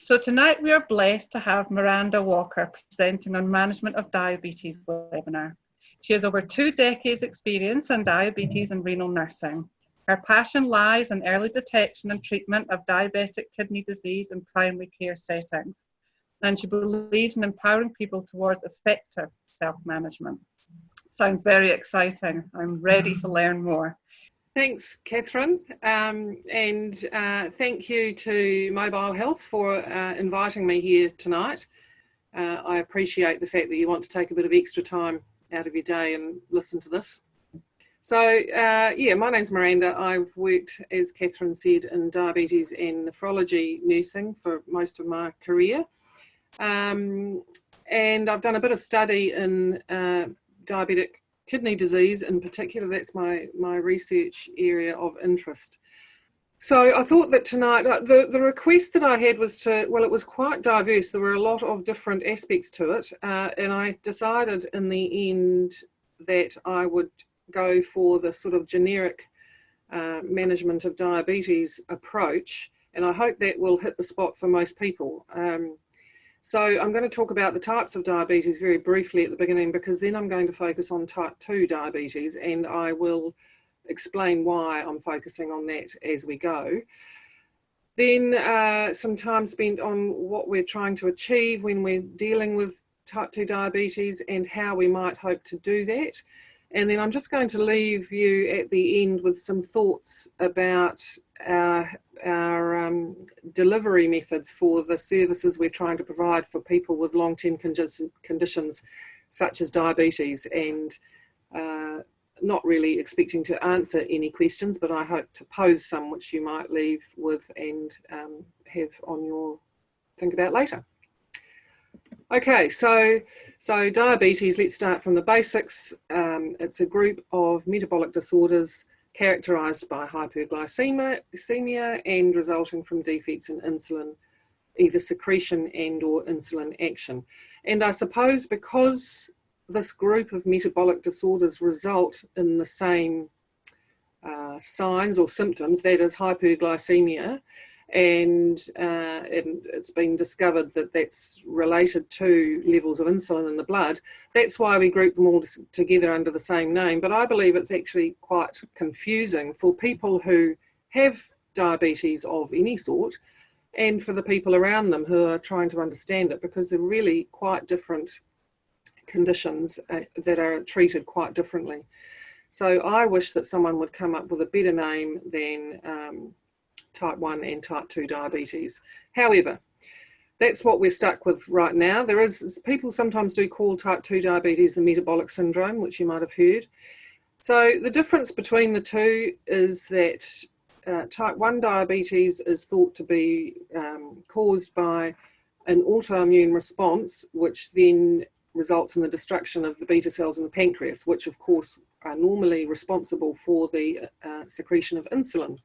So tonight we are blessed to have Miranda Walker presenting on Management of Diabetes webinar. She has over 2 decades experience in diabetes and renal nursing. Her passion lies in early detection and treatment of diabetic kidney disease in primary care settings. And she believes in empowering people towards effective self-management. Sounds very exciting. I'm ready to learn more. Thanks, Catherine, and thank you to Mobile Health for inviting me here tonight. I appreciate the fact that you want to take a bit of extra time out of your day and listen to this. So, yeah, my name's Miranda. I've worked, as Catherine said, in diabetes and nephrology nursing for most of my career. And I've done a bit of study in diabetic kidney disease in particular. That's my research area of interest. So I thought that tonight, the request that I had was it was quite diverse. There were a lot of different aspects to it. And I decided in the end that I would go for the sort of generic management of diabetes approach. And I hope that will hit the spot for most people. So I'm going to talk about the types of diabetes very briefly at the beginning, because then I'm going to focus on type 2 diabetes, and I will explain why I'm focusing on that as we go. Then some time spent on what we're trying to achieve when we're dealing with type 2 diabetes and how we might hope to do that. And then I'm just going to leave you at the end with some thoughts about our delivery methods for the services we're trying to provide for people with long-term conditions such as diabetes, and not really expecting to answer any questions, but I hope to pose some which you might leave with and have on your think about later. Okay, so diabetes, let's start from the basics. It's a group of metabolic disorders characterised by hyperglycemia and resulting from defects in insulin, either secretion and or insulin action. And I suppose because this group of metabolic disorders result in the same signs or symptoms, that is hyperglycemia, and it's been discovered that that's related to levels of insulin in the blood. That's why we group them all together under the same name. But I believe it's actually quite confusing for people who have diabetes of any sort, and for the people around them who are trying to understand it, because they're really quite different conditions that are treated quite differently. So I wish that someone would come up with a better name than type 1 and type 2 diabetes. However, that's what we're stuck with right now. People sometimes do call type 2 diabetes the metabolic syndrome, which you might have heard. So the difference between the two is that type 1 diabetes is thought to be caused by an autoimmune response, which then results in the destruction of the beta cells in the pancreas, which of course are normally responsible for the secretion of insulin.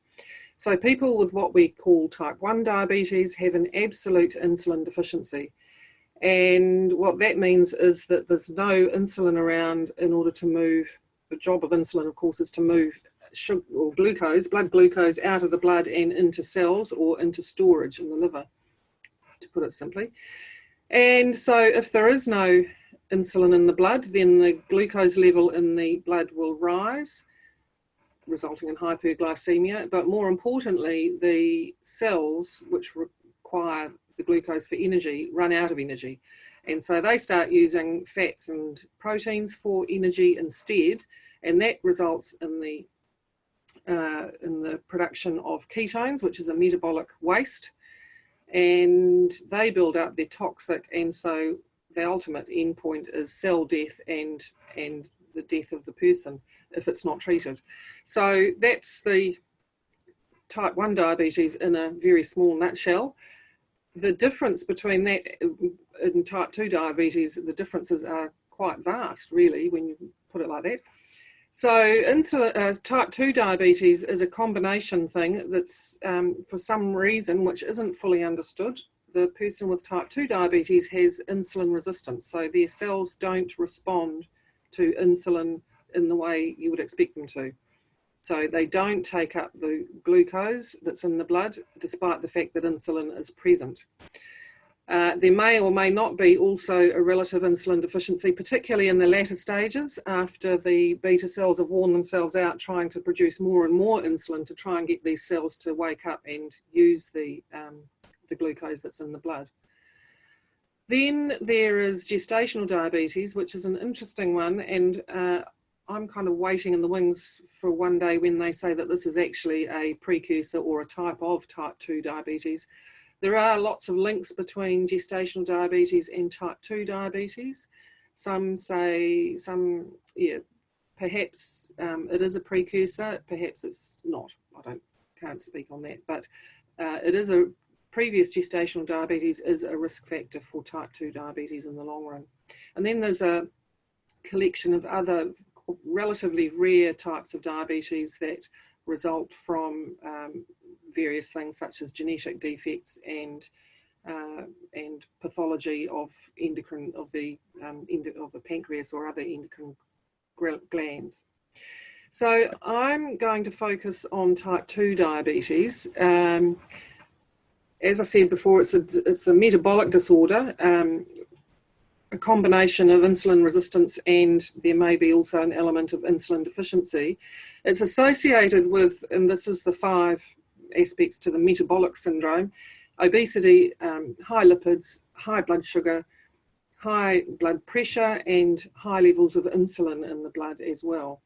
So people with what we call type 1 diabetes have an absolute insulin deficiency. And what that means is that there's no insulin around in order to move. The job of insulin, of course, is to move sugar or glucose, blood glucose, out of the blood and into cells or into storage in the liver, to put it simply. And so if there is no insulin in the blood, then the glucose level in the blood will rise, resulting in hyperglycemia. But more importantly, the cells which require the glucose for energy run out of energy. And so they start using fats and proteins for energy instead. And that results in the production of ketones, which is a metabolic waste. And they build up, they're toxic. And so the ultimate endpoint is cell death and the death of the person if it's not treated. So that's the type 1 diabetes in a very small nutshell. The difference between that and type 2 diabetes, the differences are quite vast, really, when you put it like that. So type 2 diabetes is a combination thing that's, for some reason, which isn't fully understood, the person with type 2 diabetes has insulin resistance. So their cells don't respond to insulin in the way you would expect them to. So they don't take up the glucose that's in the blood, despite the fact that insulin is present. There may or may not be also a relative insulin deficiency, particularly in the latter stages, after the beta cells have worn themselves out trying to produce more and more insulin to try and get these cells to wake up and use the glucose that's in the blood. Then there is gestational diabetes, which is an interesting one, and I'm kind of waiting in the wings for one day when they say that this is actually a precursor or a type of type 2 diabetes. There are lots of links between gestational diabetes and type 2 diabetes. Some say, perhaps it is a precursor, perhaps it's not. Can't speak on that, but it is a previous gestational diabetes is a risk factor for type 2 diabetes in the long run. And then there's a collection of other relatively rare types of diabetes that result from various things such as genetic defects and pathology of the pancreas or other endocrine glands. So I'm going to focus on type 2 diabetes. As I said before, it's a metabolic disorder, a combination of insulin resistance, and there may be also an element of insulin deficiency. It's associated with, and this is the 5 aspects to the metabolic syndrome: obesity, high lipids, high blood sugar, high blood pressure, and high levels of insulin in the blood as well.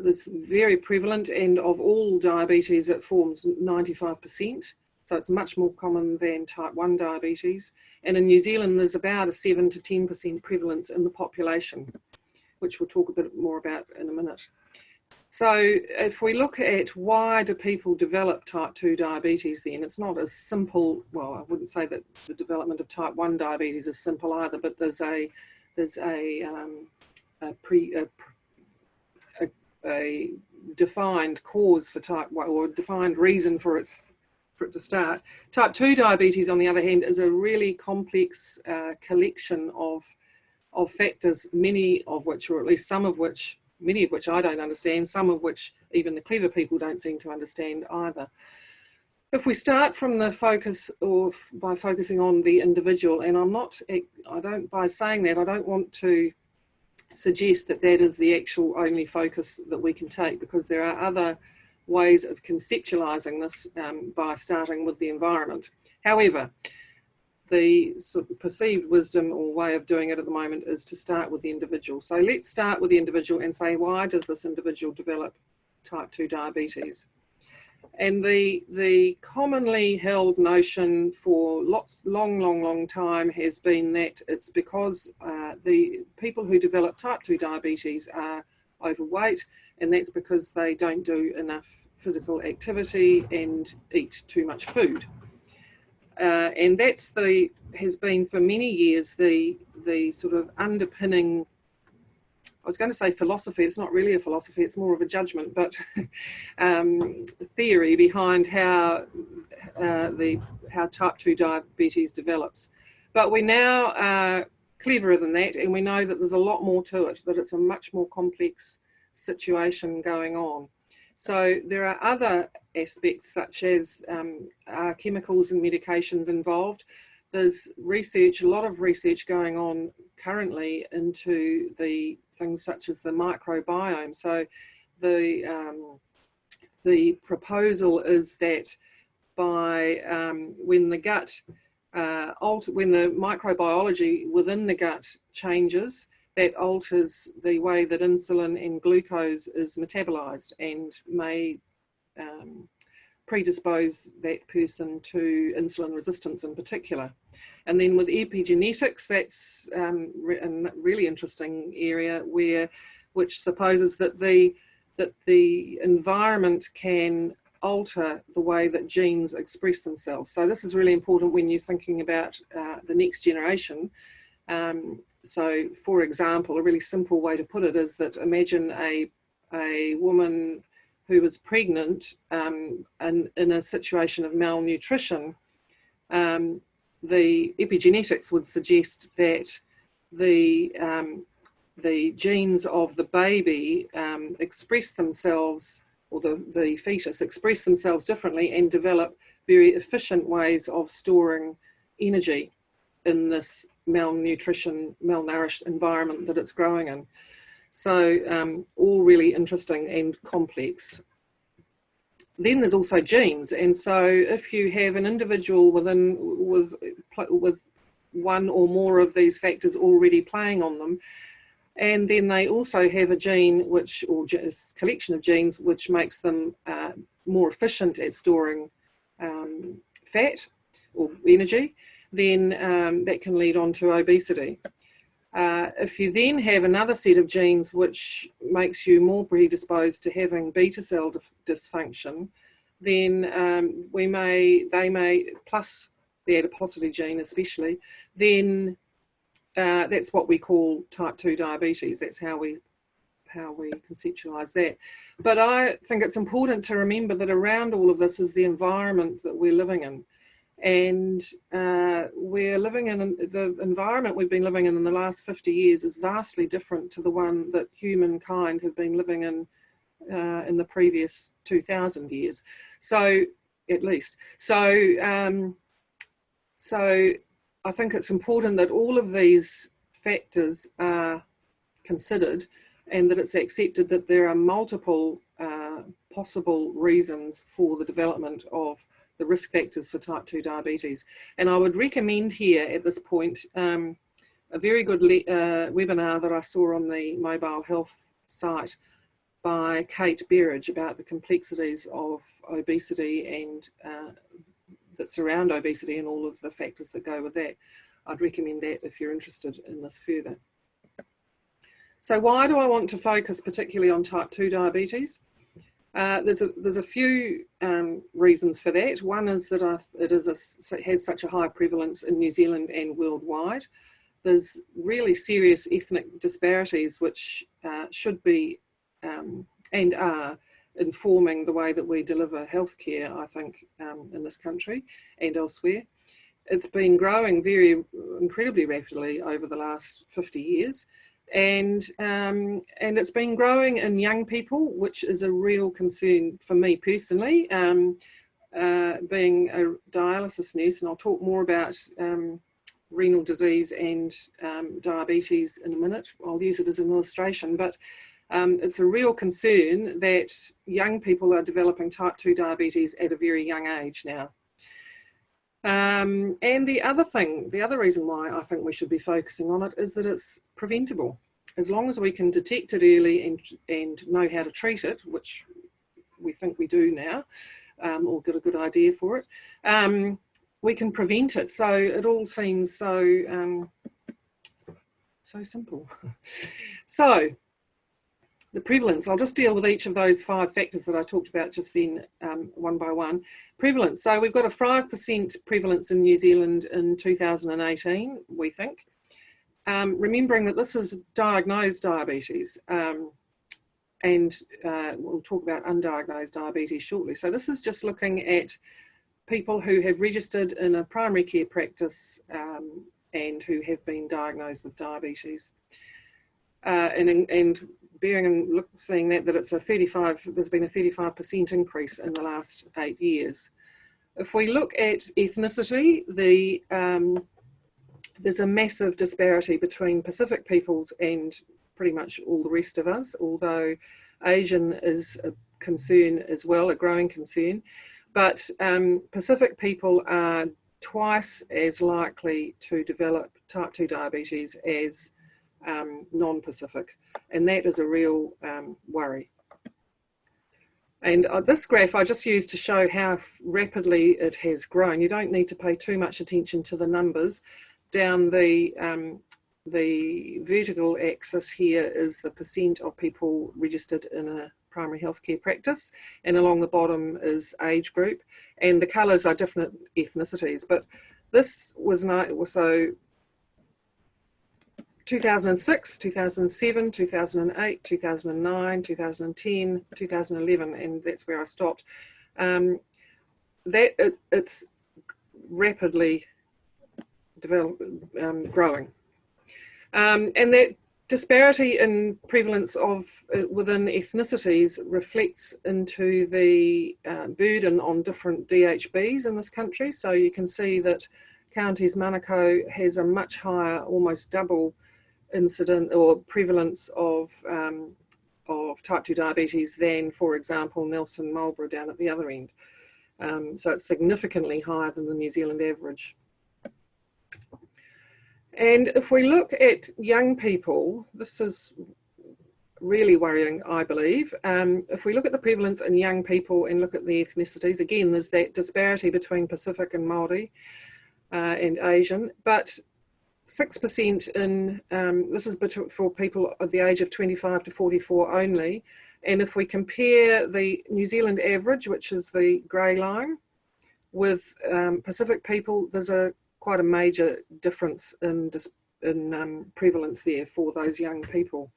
This is very prevalent, and of all diabetes it forms 95%, so it's much more common than type 1 diabetes. And in New Zealand there's about a 7 to 10% prevalence in the population, which we'll talk a bit more about in a minute. So if we look at why do people develop type 2 diabetes, then it's not as simple. Well, I wouldn't say that the development of type 1 diabetes is simple either, but there's a defined cause for type 1, or a defined reason for it to start. Type 2 diabetes, on the other hand, is a really complex collection of factors, many of which, or at least many of which I don't understand, some of which even the clever people don't seem to understand either. If we start from the focus, or by focusing on the individual, and by saying that, I don't want to suggest that that is the actual only focus that we can take, because there are other ways of conceptualizing this by starting with the environment. However, the sort of perceived wisdom or way of doing it at the moment is to start with the individual. So let's start with the individual and say, why does this individual develop type 2 diabetes? And the commonly held notion for long time has been that it's because the people who develop type 2 diabetes are overweight, and that's because they don't do enough physical activity and eat too much food. And that's has been for many years the sort of underpinning, I was going to say philosophy, it's not really a philosophy, it's more of a judgment, but theory behind how type 2 diabetes develops. But we now are cleverer than that, and we know that there's a lot more to it, that it's a much more complex situation going on. So there are other aspects, such as chemicals and medications involved. There's research, a lot of research going on currently into the things such as the microbiome. So the proposal is that by when the microbiology within the gut changes, that alters the way that insulin and glucose is metabolized and may predispose that person to insulin resistance in particular. And then with epigenetics, that's a really interesting area which supposes that the environment can alter the way that genes express themselves. So this is really important when you're thinking about the next generation. So, for example, a really simple way to put it is that imagine a woman who was pregnant in a situation of malnutrition. The epigenetics would suggest that the the genes of the baby express themselves, or the fetus express themselves differently and develop very efficient ways of storing energy in this malnourished environment that it's growing in. So all really interesting and complex. Then there's also genes, and so if you have an individual with one or more of these factors already playing on them, and then they also have a gene or a collection of genes which makes them more efficient at storing fat or energy, then that can lead on to obesity. If you then have another set of genes which makes you more predisposed to having beta cell dysfunction, then they may, plus the adiposity gene especially, then that's what we call type 2 diabetes. That's how we conceptualize that. But I think it's important to remember that around all of this is the environment that we're living in. And we're living in the environment we've been living in the last 50 years is vastly different to the one that humankind have been living in the previous 2,000 years. So, at least. So I think it's important that all of these factors are considered, and that it's accepted that there are multiple possible reasons for the development of the risk factors for type 2 diabetes. And I would recommend here at this point a very good webinar that I saw on the Mobile Health site by Kate Berridge about the complexities of obesity and that surround obesity and all of the factors that go with that. I'd recommend that if you're interested in this further. So why do I want to focus particularly on type 2 diabetes? There's a few reasons for that. One is that it has such a high prevalence in New Zealand and worldwide. There's really serious ethnic disparities which should be and are informing the way that we deliver healthcare, I think, in this country and elsewhere. It's been growing incredibly rapidly over the last 50 years. And it's been growing in young people, which is a real concern for me personally, being a dialysis nurse, and I'll talk more about renal disease and diabetes in a minute. I'll use it as an illustration, but it's a real concern that young people are developing type 2 diabetes at a very young age now. And the other reason why I think we should be focusing on it is that it's preventable. As long as we can detect it early and know how to treat it, which we think we do now, or get a good idea for it, we can prevent it. So it all seems so simple. So the prevalence, I'll just deal with each of those 5 factors that I talked about just then, one by one. Prevalence, so we've got a 5% prevalence in New Zealand in 2018, we think. Remembering that this is diagnosed diabetes, and we'll talk about undiagnosed diabetes shortly. So this is just looking at people who have registered in a primary care practice and who have been diagnosed with diabetes. And bearing and seeing that it's there's been a 35% increase in the last 8 years. If we look at ethnicity, there's a massive disparity between Pacific peoples and pretty much all the rest of us, although Asian is a concern as well, a growing concern. But Pacific people are twice as likely to develop type 2 diabetes as non-Pacific, and that is a real worry. And this graph I just used to show how rapidly it has grown. You don't need to pay too much attention to the numbers. Down the vertical axis here is the percent of people registered in a primary healthcare practice, and along the bottom is age group, and the colours are different ethnicities. But this was so 2006, 2007, 2008, 2009, 2010, 2011, and that's where I stopped. It's rapidly growing. And that disparity in prevalence of within ethnicities reflects into the burden on different DHBs in this country. So you can see that Counties Manukau has a much higher, almost double incident or prevalence of type 2 diabetes than, for example, Nelson Marlborough down at the other end. So it's significantly higher than the New Zealand average. And if we look at young people, this is really worrying, I believe. If we look at the prevalence in young people and look at the ethnicities, again, there's that disparity between Pacific and Māori and Asian, but 6% in, this is for people at the age of 25 to 44 only. And if we compare the New Zealand average, which is the grey line, with Pacific people, there's quite a major difference in prevalence there for those young people.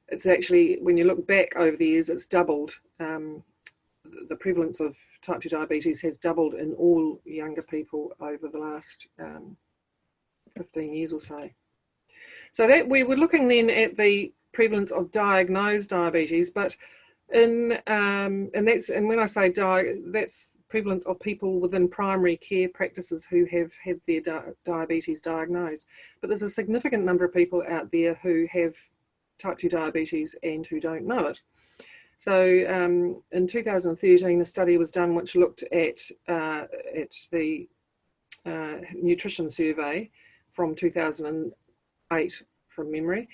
It's actually, when you look back over the years, it's doubled. The prevalence of type 2 diabetes has doubled in all younger people over the last 15 years or so. So that we were looking then at the prevalence of diagnosed diabetes, but and when I say that's prevalence of people within primary care practices who have had their diabetes diagnosed. But there's a significant number of people out there who have type 2 diabetes and who don't know it. So in 2013, a study was done which looked at the nutrition survey from 2008 from memory,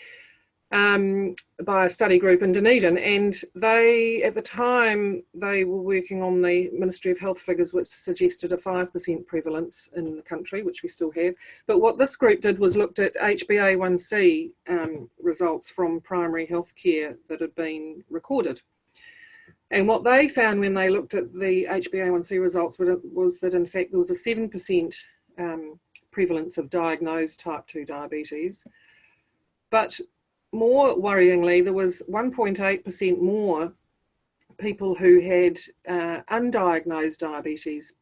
by a study group in Dunedin, and they, at the time, they were working on the Ministry of Health figures which suggested a 5% prevalence in the country, which we still have. But what this group did was looked at HbA1c results from primary health care that had been recorded. And what they found when they looked at the HbA1c results was that in fact there was a 7% prevalence of diagnosed type 2 diabetes, but more worryingly, there was 1.8% more people who had undiagnosed diabetes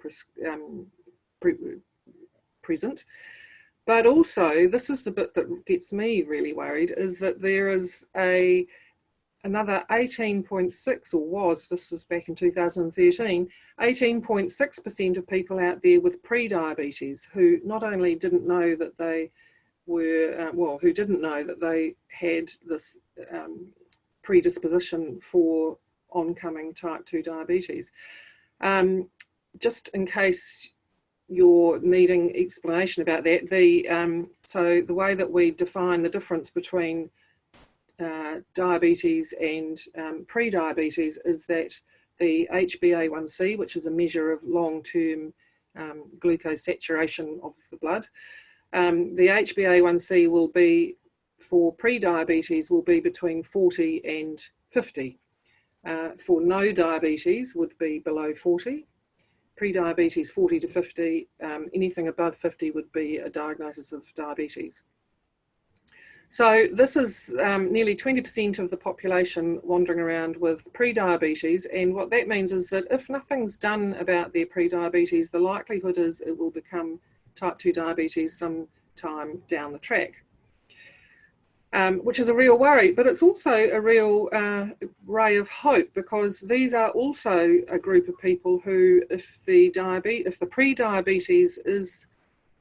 present. But also, this is the bit that gets me really worried, is that there is another 18.6, or was, this was back in 2013, 18.6% of people out there with pre-diabetes who not only didn't know that they were, who didn't know that they had this predisposition for oncoming type 2 diabetes. Just in case you're needing explanation about that, so the way that we define the difference between diabetes and pre-diabetes is that the HbA1c, which is a measure of long-term glucose saturation of the blood, the HbA1c will be, for pre-diabetes, will be between 40 and 50. For no diabetes would be below 40. Pre-diabetes 40 to 50, anything above 50 would be a diagnosis of diabetes. So this is nearly 20% of the population wandering around with pre-diabetes, and what that means is that if nothing's done about their pre-diabetes, the likelihood is it will become type 2 diabetes sometime down the track, which is a real worry. But it's also a real ray of hope, because these are also a group of people who, if the pre-diabetes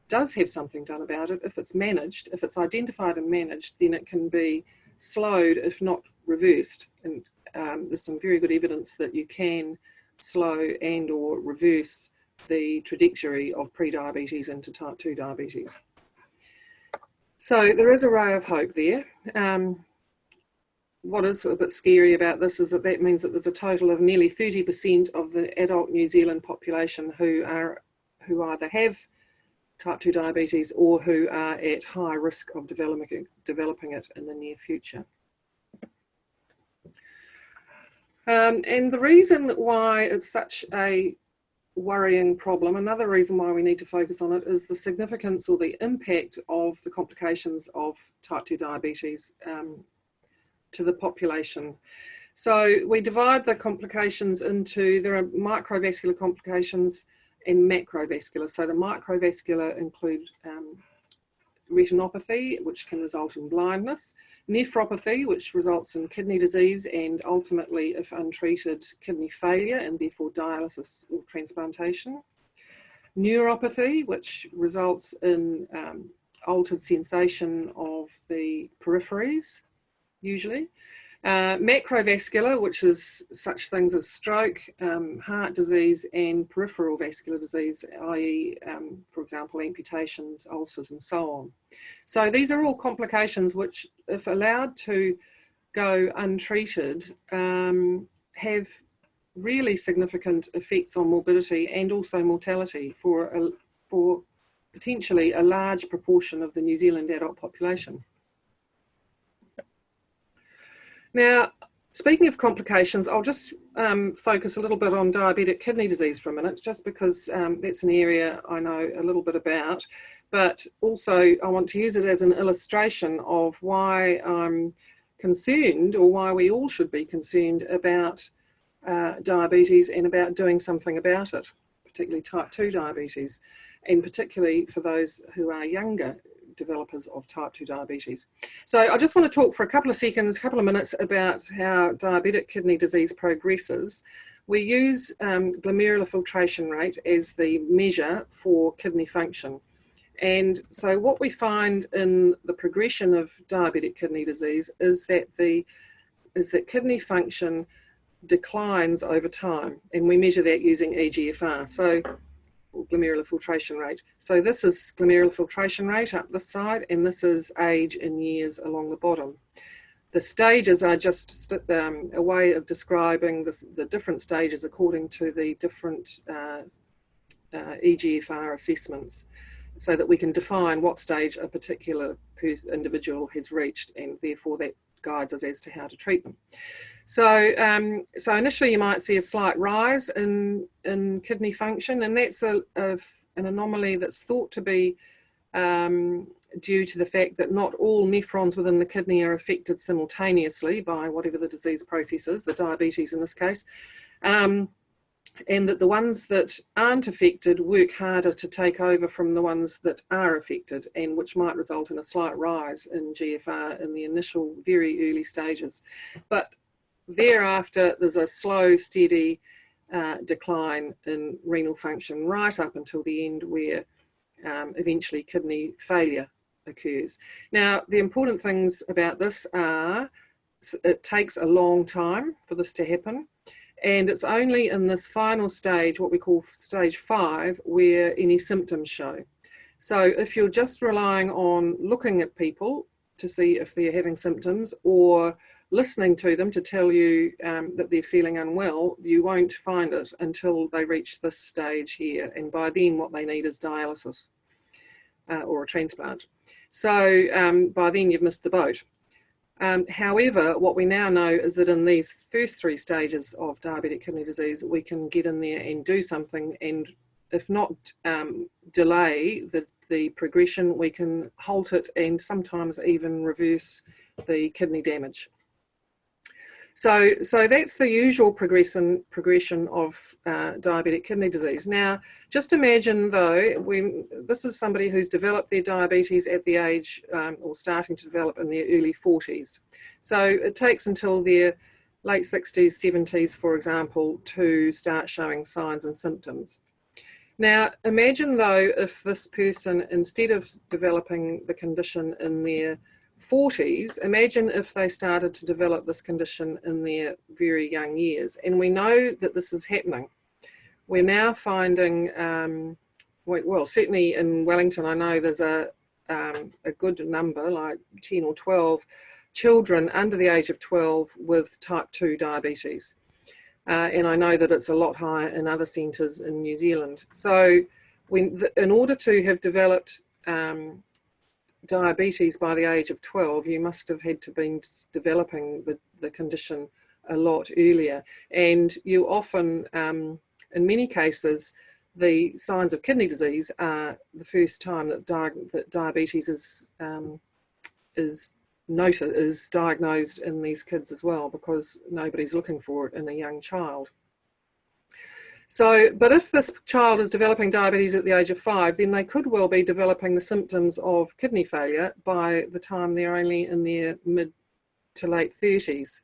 does have something done about it, if it's managed, if it's identified and managed, then it can be slowed, if not reversed. And there's some very good evidence that you can slow and or reverse the trajectory of pre-diabetes into type 2 diabetes. So there is a ray of hope there. What is a bit scary about this is that means that there's a total of nearly 30% of the adult New Zealand population who either have type 2 diabetes or who are at high risk of developing it in the near future. And the reason why it's such a worrying problem, another reason why we need to focus on it, is the significance or the impact of the complications of type 2 diabetes to the population. So we divide the complications into, there are microvascular complications and macrovascular. So the microvascular include retinopathy, which can result in blindness, nephropathy, which results in kidney disease and ultimately, if untreated, kidney failure and therefore dialysis or transplantation, neuropathy, which results in altered sensation of the peripheries, usually, macrovascular, which is such things as stroke, heart disease and peripheral vascular disease, i.e. For example, amputations, ulcers and so on. So these are all complications which, if allowed to go untreated, have really significant effects on morbidity and also mortality for potentially a large proportion of the New Zealand adult population. Now, speaking of complications, I'll just focus a little bit on diabetic kidney disease for a minute, just because that's an area I know a little bit about, but also I want to use it as an illustration of why I'm concerned, or why we all should be concerned about diabetes and about doing something about it, particularly type 2 diabetes, and particularly for those who are younger developers of type 2 diabetes. So I just want to talk for a couple of minutes about how diabetic kidney disease progresses. We use glomerular filtration rate as the measure for kidney function. And so what we find in the progression of diabetic kidney disease is that kidney function declines over time, and we measure that using eGFR. So glomerular filtration rate. So this is glomerular filtration rate up this side, and this is age in years along the bottom. The stages are just a way of describing the different stages according to the different eGFR assessments, so that we can define what stage a particular individual has reached, and therefore that guides us as to how to treat them. So, so initially you might see a slight rise in kidney function, and that's an anomaly that's thought to be due to the fact that not all nephrons within the kidney are affected simultaneously by whatever the disease process is, the diabetes in this case, and that the ones that aren't affected work harder to take over from the ones that are affected, and which might result in a slight rise in GFR in the initial very early stages. But thereafter, there's a slow, steady decline in renal function right up until the end, where eventually kidney failure occurs. Now, the important things about this are it takes a long time for this to happen, and it's only in this final stage, what we call stage 5, where any symptoms show. So if you're just relying on looking at people to see if they're having symptoms, or listening to them to tell you that they're feeling unwell, you won't find it until they reach this stage here. And by then what they need is dialysis or a transplant. So by then you've missed the boat. However, what we now know is that in these first 3 stages of diabetic kidney disease, we can get in there and do something, and if not delay the progression, we can halt it and sometimes even reverse the kidney damage. So that's the usual progression of diabetic kidney disease. Now, just imagine though, when this is somebody who's developed their diabetes at the age, or starting to develop in their early 40s. So it takes until their late 60s, 70s, for example, to start showing signs and symptoms. Now, imagine though if this person, instead of developing the condition in their 40s, imagine if they started to develop this condition in their very young years. And we know that this is happening. We're now finding, well, certainly in Wellington, I know there's a good number, like 10 or 12 children under the age of 12 with type 2 diabetes. And I know that it's a lot higher in other centres in New Zealand. So in order to have developed diabetes by the age of 12, you must have had to been developing the condition a lot earlier. And you often, in many cases, the signs of kidney disease are the first time that diabetes is diagnosed in these kids as well, because nobody's looking for it in a young child. So, but if this child is developing diabetes at the age of 5, then they could well be developing the symptoms of kidney failure by the time they're only in their mid to late 30s.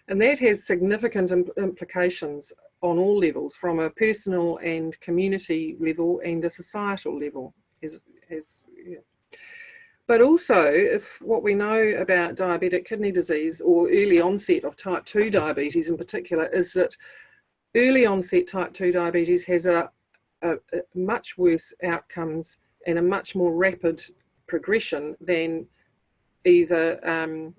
And that has significant implications on all levels, from a personal and community level and a societal level. Yeah. But also, if what we know about diabetic kidney disease, or early onset of type 2 diabetes in particular, is that early onset type 2 diabetes has a much worse outcomes and a much more rapid progression than either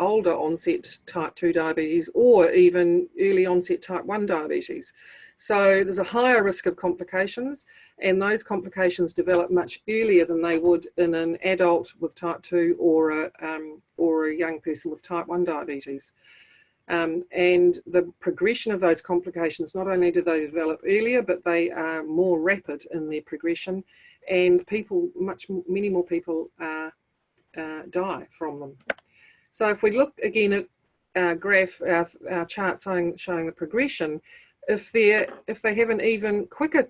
older onset type 2 diabetes or even early onset type 1 diabetes. So there's a higher risk of complications, and those complications develop much earlier than they would in an adult with type 2 or a young person with type 1 diabetes. And the progression of those complications, not only do they develop earlier, but they are more rapid in their progression, and many more people die from them. So if we look again at our graph, our chart showing the progression, if they have an even quicker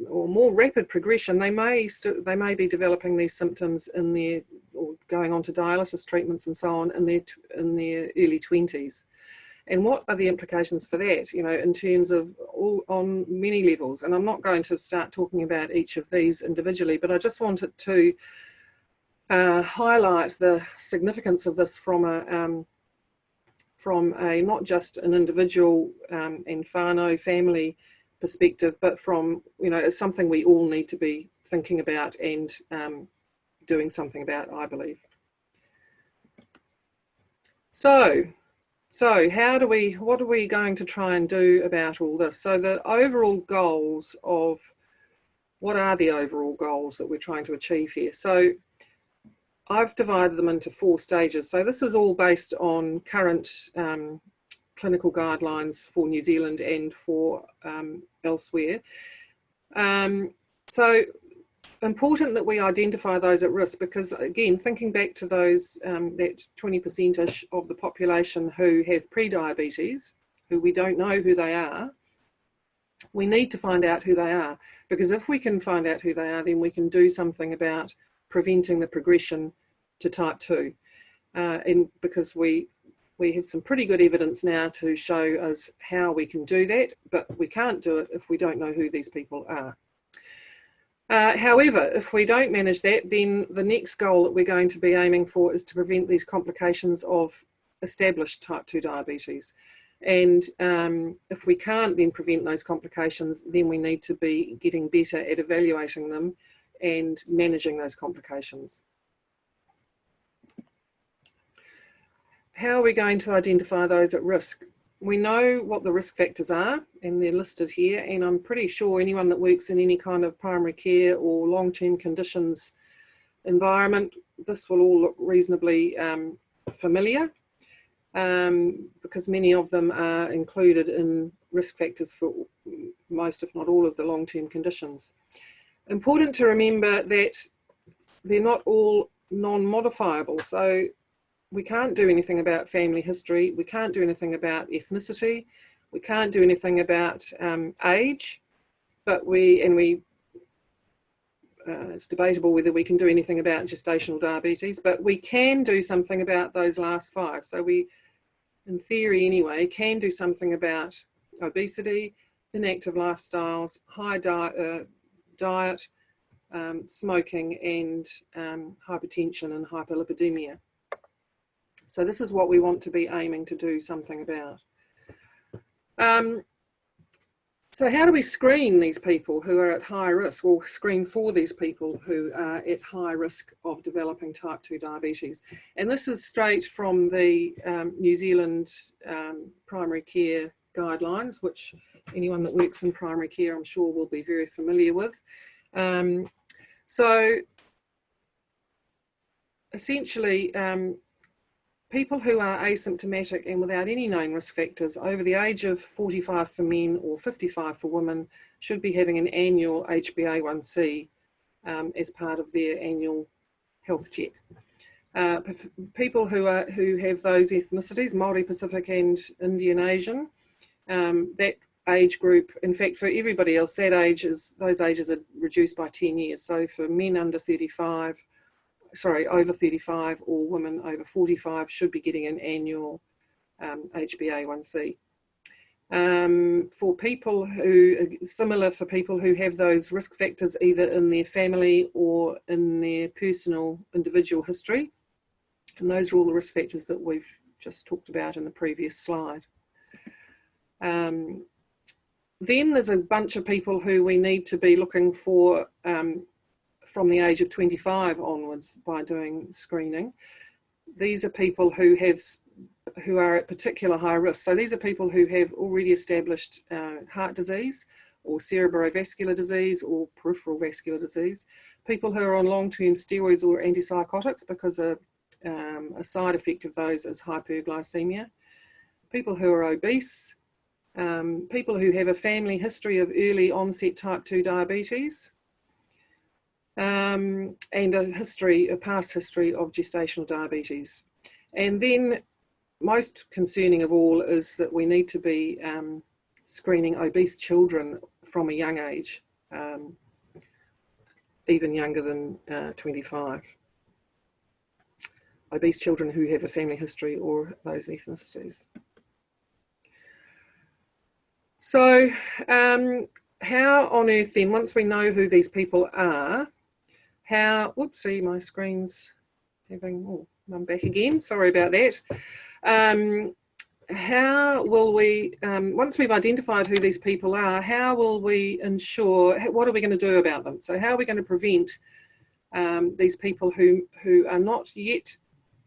or more rapid progression, they may be developing these symptoms or going on to dialysis treatments and so on in their early 20s. And what are the implications for that, in terms of on many levels? And I'm not going to start talking about each of these individually, but I just wanted to highlight the significance of this from a not just an individual and whānau family perspective, but from, it's something we all need to be thinking about and doing something about, I believe. So what are we going to try and do about all this? So the overall goals what are the overall goals that we're trying to achieve here? So I've divided them into 4 stages. So this is all based on current clinical guidelines for New Zealand and for elsewhere. So important that we identify those at risk, because again, thinking back to those, that 20%ish of the population who have pre-diabetes, who we don't know who they are, we need to find out who they are, because if we can find out who they are, then we can do something about preventing the progression to type 2. And because we have some pretty good evidence now to show us how we can do that, but we can't do it if we don't know who these people are. However, if we don't manage that, then the next goal that we're going to be aiming for is to prevent these complications of established type 2 diabetes. And if we can't then prevent those complications, then we need to be getting better at evaluating them and managing those complications. How are we going to identify those at risk? We know what the risk factors are, and they're listed here, and I'm pretty sure anyone that works in any kind of primary care or long-term conditions environment, this will all look reasonably familiar, because many of them are included in risk factors for most, if not all, of the long-term conditions. Important to remember that they're not all non-modifiable. So we can't do anything about family history. We can't do anything about ethnicity. We can't do anything about age. But it's debatable whether we can do anything about gestational diabetes. But we can do something about those last 5. So we, in theory anyway, can do something about obesity, inactive lifestyles, high diet, smoking, and hypertension and hyperlipidemia. So this is what we want to be aiming to do something about. So how do we screen these people who are at high risk, or screen for these people who are at high risk of developing type 2 diabetes? And this is straight from the New Zealand primary care guidelines, which anyone that works in primary care, I'm sure, will be very familiar with. So essentially, people who are asymptomatic and without any known risk factors over the age of 45 for men or 55 for women should be having an annual HbA1c as part of their annual health check. People who have those ethnicities, Māori, Pacific and Indian Asian, that age group. In fact, for everybody else, those ages are reduced by 10 years. So for men over 35, or women over 45 should be getting an annual HbA1c. For people for people who have those risk factors either in their family or in their personal individual history. And those are all the risk factors that we've just talked about in the previous slide. Then there's a bunch of people who we need to be looking for from the age of 25 onwards by doing screening. These are people who are at particular high risk. So these are people who have already established heart disease or cerebrovascular disease or peripheral vascular disease, people who are on long-term steroids or antipsychotics because a side effect of those is hyperglycemia, people who are obese, people who have a family history of early onset type 2 diabetes, and a past history of gestational diabetes. And then most concerning of all is that we need to be screening obese children from a young age, even younger than 25. Obese children who have a family history or those ethnicities. So how on earth then, once we know who these people are, whoopsie, my screen's having, I'm back again, sorry about that. How will we, once we've identified who these people are, how will we ensure, what are we going to do about them? So how are we going to prevent these people who are not yet,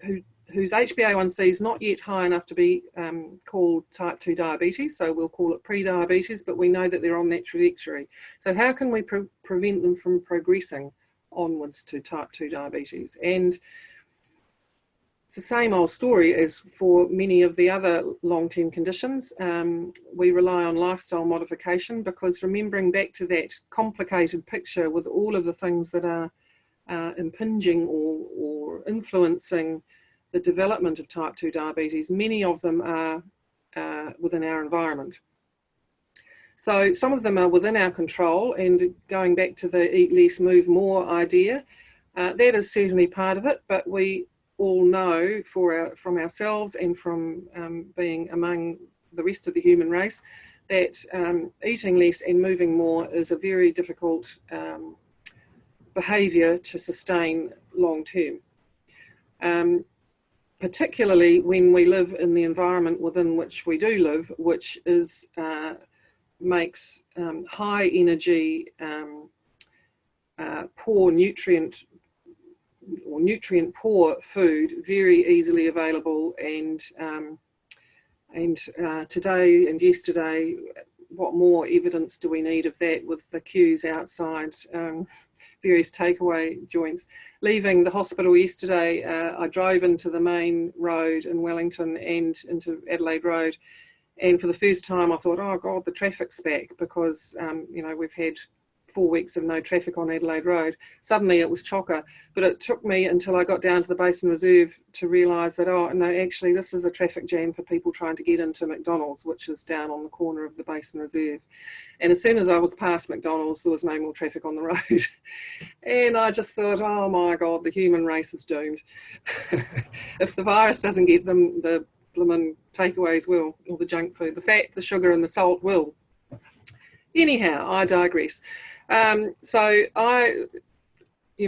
whose HbA1c is not yet high enough to be called type 2 diabetes, so we'll call it pre-diabetes, but we know that they're on that trajectory. So how can we prevent them from progressing onwards to type 2 diabetes? And it's the same old story as for many of the other long-term conditions. We rely on lifestyle modification because remembering back to that complicated picture with all of the things that are impinging or influencing the development of type 2 diabetes, many of them are within our environment. So some of them are within our control, and going back to the eat less, move more idea, that is certainly part of it, but we all know from ourselves and from being among the rest of the human race that eating less and moving more is a very difficult behaviour to sustain long term. Particularly when we live in the environment within which we do live, which is makes high energy, poor nutrient poor food very easily available, and today and yesterday, what more evidence do we need of that with the queues outside various takeaway joints? Leaving the hospital yesterday, I drove into the main road in Wellington and into Adelaide Road, and for the first time I thought, oh God, the traffic's back, because we've had 4 weeks of no traffic on Adelaide Road. Suddenly it was chocker, but it took me until I got down to the Basin Reserve to realise that, oh no, actually this is a traffic jam for people trying to get into McDonald's, which is down on the corner of the Basin Reserve. And as soon as I was past McDonald's, there was no more traffic on the road. And I just thought, oh my God, the human race is doomed. If the virus doesn't get them, the blooming takeaways will, or the junk food, the fat, the sugar and the salt will. Anyhow, I digress. You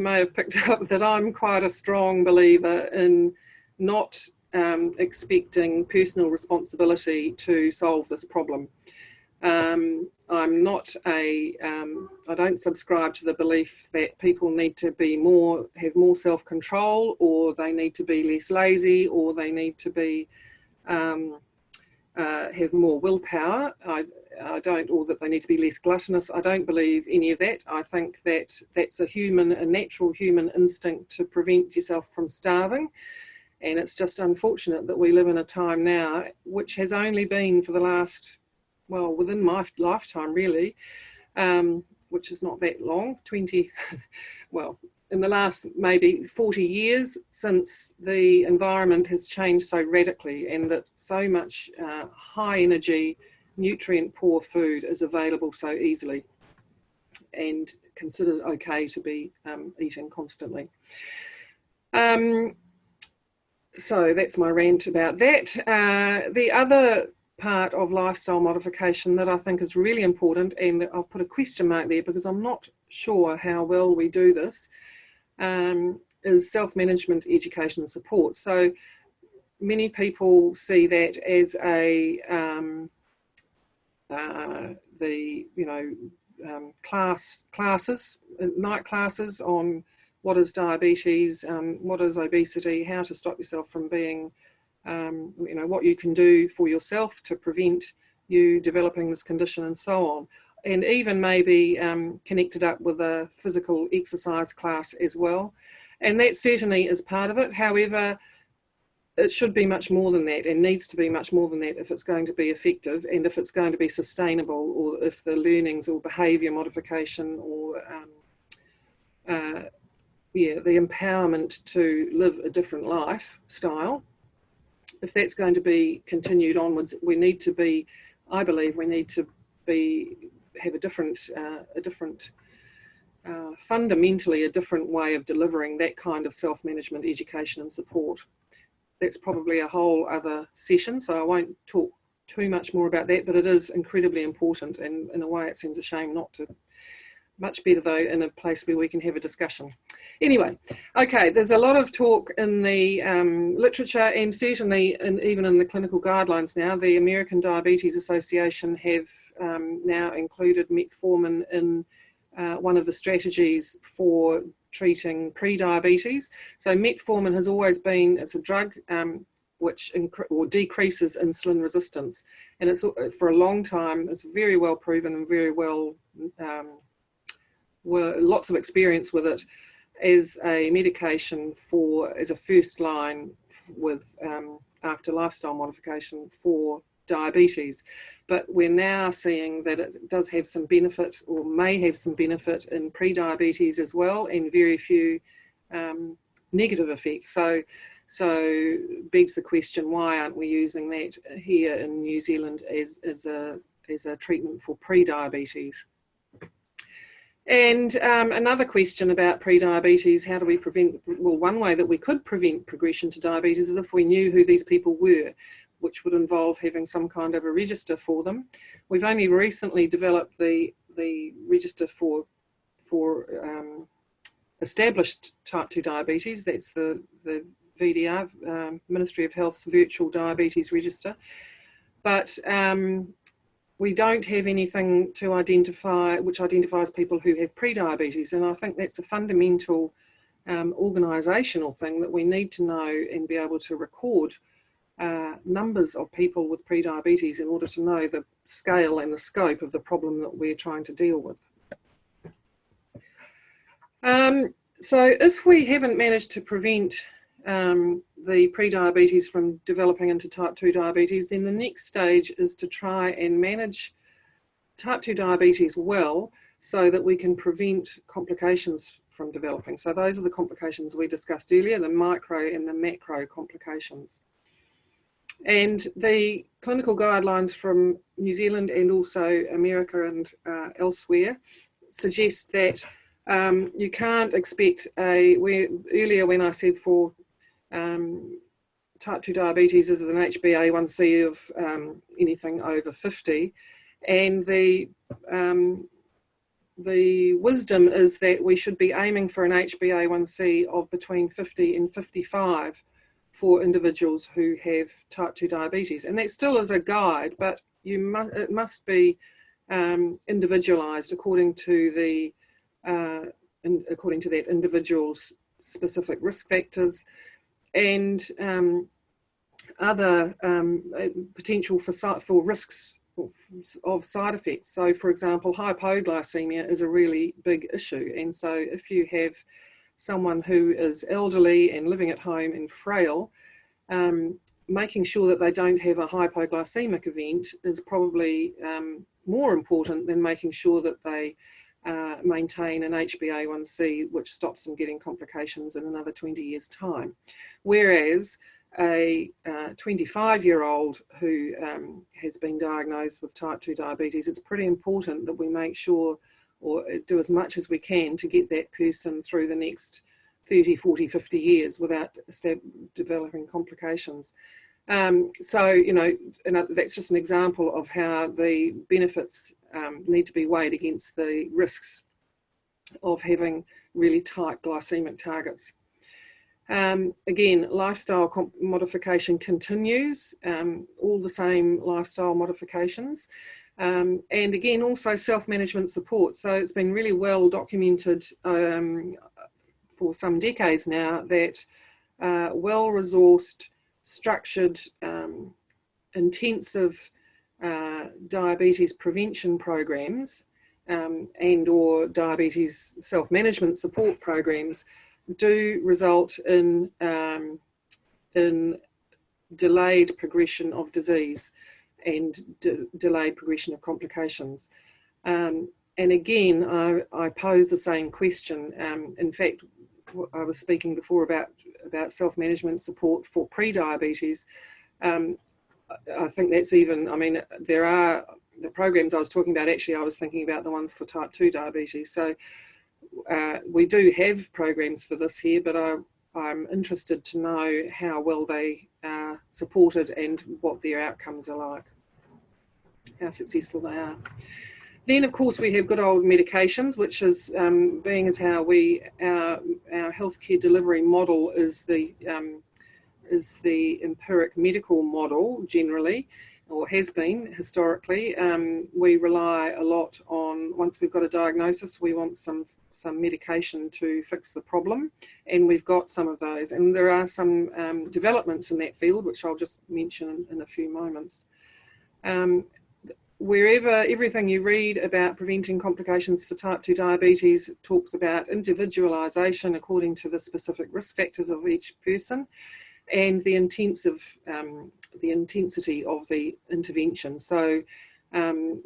may have picked up that I'm quite a strong believer in not expecting personal responsibility to solve this problem. I don't subscribe to the belief that people need to be have more self-control, or they need to be less lazy, or they need to be have more willpower. I don't, or that they need to be less gluttonous. I don't believe any of that. I think that that's a natural human instinct to prevent yourself from starving. And it's just unfortunate that we live in a time now, which has only been for the last, well, within my lifetime really, which is not that long, in the last maybe 40 years, since the environment has changed so radically, and that so much high energy, nutrient poor food is available so easily and considered okay to be eating constantly. So that's my rant about that. The other part of lifestyle modification that I think is really important, and I'll put a question mark there because I'm not sure how well we do this, is self-management, education and support. So many people see that as a classes, night classes on what is diabetes, what is obesity, how to stop yourself from being, what you can do for yourself to prevent you developing this condition and so on. And even maybe connected up with a physical exercise class as well. And that certainly is part of it. However, it should be much more than that and needs to be much more than that if it's going to be effective and if it's going to be sustainable, or if the learnings or behaviour modification or the empowerment to live a different lifestyle, if that's going to be continued onwards, we need to be, I believe, we need to have a different, fundamentally a different way of delivering that kind of self-management, education and support. That's probably a whole other session, so I won't talk too much more about that, but it is incredibly important, and in a way it seems a shame not to. Much better though in a place where we can have a discussion. Anyway, okay, there's a lot of talk in the literature and certainly even in the clinical guidelines now. The American Diabetes Association have now included metformin in one of the strategies for treating pre-diabetes. So metformin has always been, it's a drug which decreases insulin resistance, and it's for a long time, it's very well proven and very well lots of experience with it as a medication as a first line with after lifestyle modification for diabetes. But we're now seeing that it does have some benefit, or may have some benefit, in pre-diabetes as well, and very few negative effects. So begs the question, why aren't we using that here in New Zealand as a treatment for pre-diabetes? And another question about pre-diabetes, how do we prevent, well, one way that we could prevent progression to diabetes is if we knew who these people were, which would involve having some kind of a register for them. We've only recently developed the register for established type 2 diabetes. That's the VDR, Ministry of Health's virtual diabetes register. But we don't have anything to identify, which identifies people who have pre-diabetes, and I think that's a fundamental organisational thing that we need to know and be able to record numbers of people with pre-diabetes in order to know the scale and the scope of the problem that we're trying to deal with. So if we haven't managed to prevent the pre-diabetes from developing into type 2 diabetes, then the next stage is to try and manage type 2 diabetes well so that we can prevent complications from developing. So those are the complications we discussed earlier, the micro and the macro complications. And the clinical guidelines from New Zealand and also America and elsewhere suggest that you can't expect earlier when I said for type 2 diabetes is an HbA1c of anything over 50, and the wisdom is that we should be aiming for an HbA1c of between 50 and 55 for individuals who have type 2 diabetes, and that still is a guide, but it must be individualized according to that individual's specific risk factors and other potential for risks of side effects. So, for example, hypoglycemia is a really big issue, and so if you have someone who is elderly and living at home and frail, making sure that they don't have a hypoglycemic event is probably more important than making sure that they maintain an HbA1c which stops them getting complications in another 20 years' time. Whereas a 25-year-old who has been diagnosed with type 2 diabetes, it's pretty important that we make sure or do as much as we can to get that person through the next 30, 40, 50 years without developing complications. So, you know, and that's just an example of how the benefits need to be weighed against the risks of having really tight glycemic targets. Again, lifestyle modification continues, all the same lifestyle modifications. And again, also self-management support. So it's been really well documented for some decades now that well-resourced, structured, intensive diabetes prevention programs and or diabetes self-management support programs do result in delayed progression of disease and delayed progression of complications. And again, I pose the same question. In fact, I was speaking before about self-management support for pre-diabetes. I think that's even, I mean, there are the programs I was talking about, actually I was thinking about the ones for type 2 diabetes. So we do have programs for this here, but I'm interested to know how well they are supported and what their outcomes are like, how successful they are. Then, of course, we have good old medications, which is being as how our healthcare delivery model is the empiric medical model generally, or has been historically. We rely a lot on, once we've got a diagnosis, we want some medication to fix the problem, and we've got some of those. And there are some developments in that field, which I'll just mention in a few moments. Everything you read about preventing complications for type 2 diabetes talks about individualisation according to the specific risk factors of each person and the intensity of the intervention. So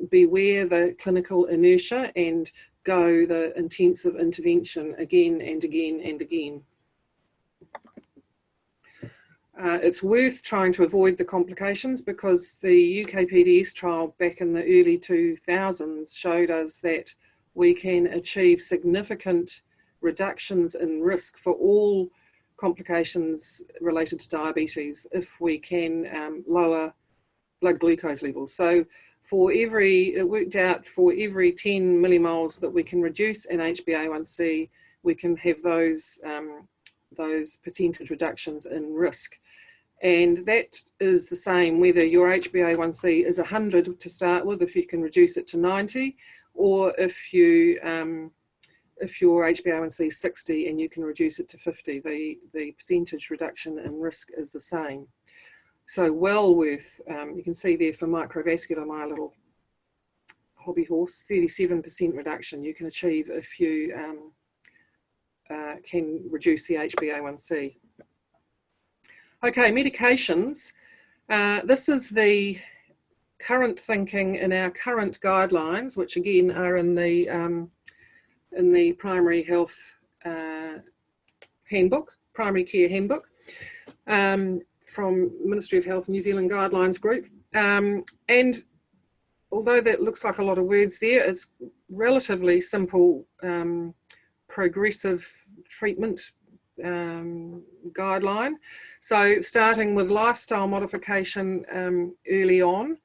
beware the clinical inertia and go the intensive intervention again and again and again. It's worth trying to avoid the complications because the UK PDS trial back in the early 2000s showed us that we can achieve significant reductions in risk for all complications related to diabetes if we can lower blood glucose levels. So it worked out for every 10 millimoles that we can reduce in HbA1c, we can have those percentage reductions in risk. And that is the same whether your HbA1c is 100 to start with, if you can reduce it to 90, or if your HbA1c is 60 and you can reduce it to 50, the percentage reduction in risk is the same. So well worth, you can see there for microvascular, my little hobby horse, 37% reduction you can achieve if you can reduce the HbA1c. Okay, medications. This is the current thinking in our current guidelines, which again are in the primary health handbook, primary care handbook, from Ministry of Health New Zealand Guidelines Group. And although that looks like a lot of words there, it's relatively simple progressive treatment guideline. So starting with lifestyle modification early on,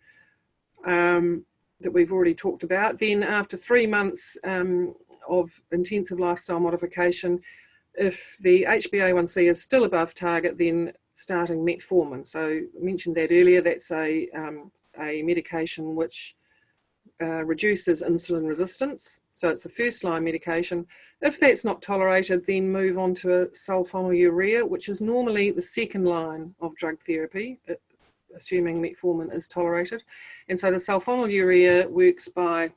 that we've already talked about. Then after 3 months of intensive lifestyle modification, if the HbA1c is still above target, then starting metformin. So I mentioned that earlier, that's a medication which reduces insulin resistance. So it's a first-line medication. If that's not tolerated, then move on to a sulfonylurea, which is normally the second line of drug therapy, assuming metformin is tolerated. And so the sulfonylurea works by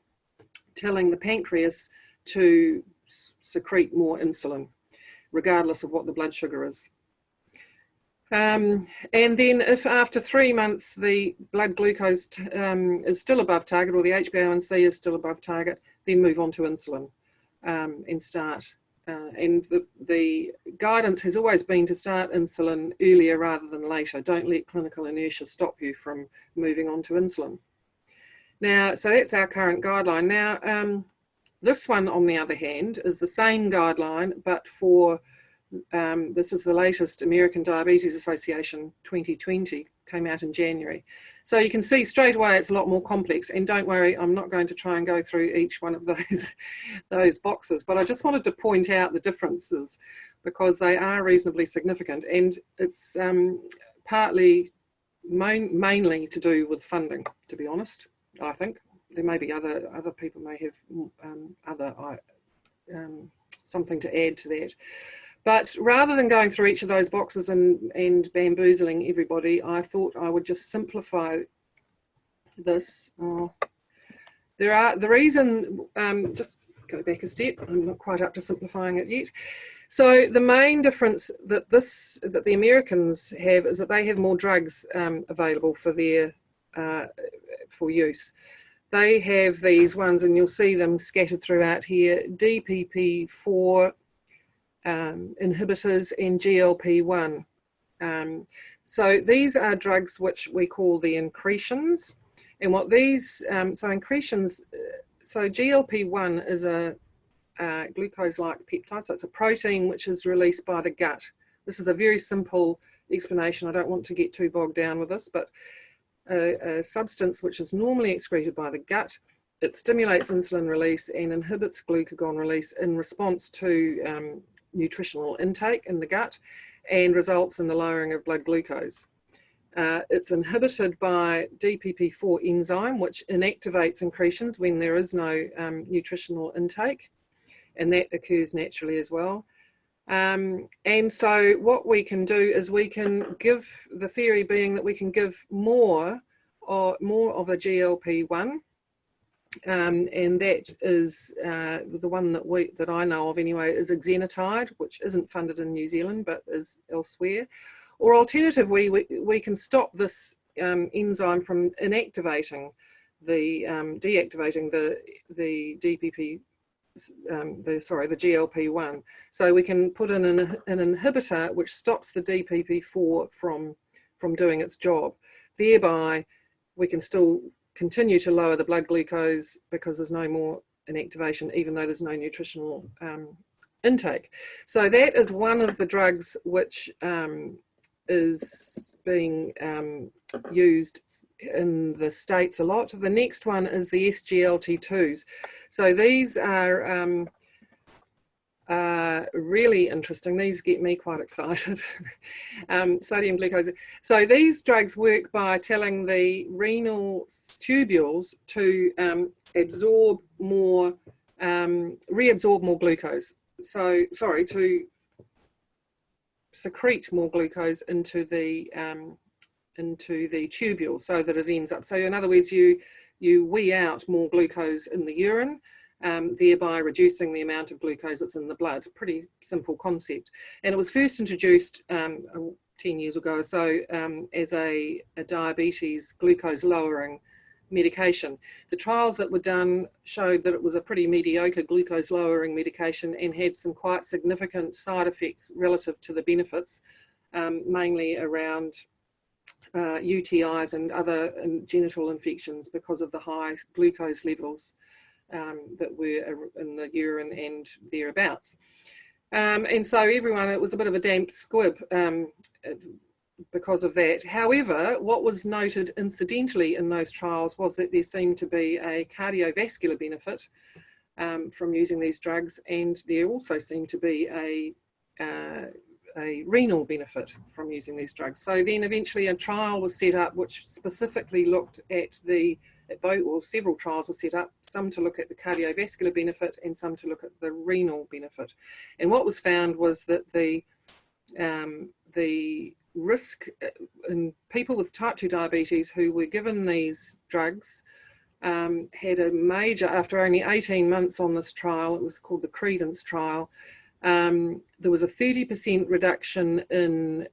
telling the pancreas to secrete more insulin, regardless of what the blood sugar is. And then if after 3 months the blood glucose is still above target, or the HbA1c is still above target, then move on to insulin and start and the guidance has always been to start insulin earlier rather than later. Don't let clinical inertia stop you from moving on to insulin. Now, so that's our current guideline. Now, this one, on the other hand, is the same guideline, but for, this is the latest American Diabetes Association 2020, came out in January. So you can see straight away it's a lot more complex, and don't worry, I'm not going to try and go through each one of those boxes, but I just wanted to point out the differences because they are reasonably significant, and it's partly mainly to do with funding, to be honest. I think there may be other people may have something to add to that. But rather than going through each of those boxes and bamboozling everybody, I thought I would just simplify this. The reason, just go back a step, I'm not quite up to simplifying it yet. So the main difference that the Americans have is that they have more drugs available for their for use. They have these ones, and you'll see them scattered throughout here, DPP-4 inhibitors and GLP-1. So these are drugs which we call the incretins. And what these, so incretins, so GLP-1 is a glucose-like peptide. So it's a protein which is released by the gut. This is a very simple explanation. I don't want to get too bogged down with this, but a substance which is normally excreted by the gut. It stimulates insulin release and inhibits glucagon release in response to nutritional intake in the gut, and results in the lowering of blood glucose. It's inhibited by DPP-4 enzyme, which inactivates incretins when there is no nutritional intake, and that occurs naturally as well. And so what we can do is we can give, the theory being that we can give more of a GLP-1, and that is the one that I know of anyway is exenatide, which isn't funded in New Zealand but is elsewhere. Or alternatively, we can stop this enzyme from inactivating deactivating the DPP. The GLP-1. So we can put in an inhibitor which stops the DPP-4 from doing its job. Thereby, we can still continue to lower the blood glucose because there's no more inactivation, even though there's no nutritional intake. So that is one of the drugs which is being used in the States a lot. The next one is the SGLT2s. So these are really interesting. These get me quite excited. Sodium glucose. So these drugs work by telling the renal tubules to reabsorb more glucose. So, sorry, to secrete more glucose into the tubule so that it ends up. So in other words, you wee out more glucose in the urine, thereby reducing the amount of glucose that's in the blood. Pretty simple concept. And it was first introduced 10 years ago or so as a diabetes glucose lowering medication. The trials that were done showed that it was a pretty mediocre glucose lowering medication and had some quite significant side effects relative to the benefits, mainly around UTIs and other genital infections because of the high glucose levels that were in the urine and thereabouts. And so everyone, it was a bit of a damp squib because of that. However, what was noted incidentally in those trials was that there seemed to be a cardiovascular benefit from using these drugs, and there also seemed to be a renal benefit from using these drugs. So then eventually a trial was set up which specifically looked at several trials were set up, some to look at the cardiovascular benefit and some to look at the renal benefit. And what was found was that the risk in people with type 2 diabetes who were given these drugs had a major, after only 18 months on this trial, it was called the Incretins trial, there was a 30% reduction in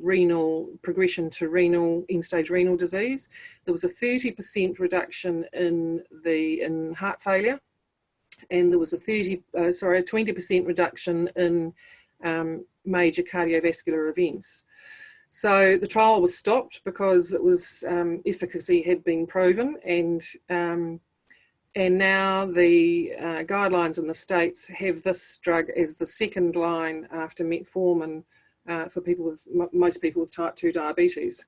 renal progression to end-stage renal disease. There was a 30% reduction in heart failure, and there was a 20% reduction in major cardiovascular events. So the trial was stopped because it was efficacy had been proven, and now the guidelines in the States have this drug as the second line after metformin for people with most people with type 2 diabetes.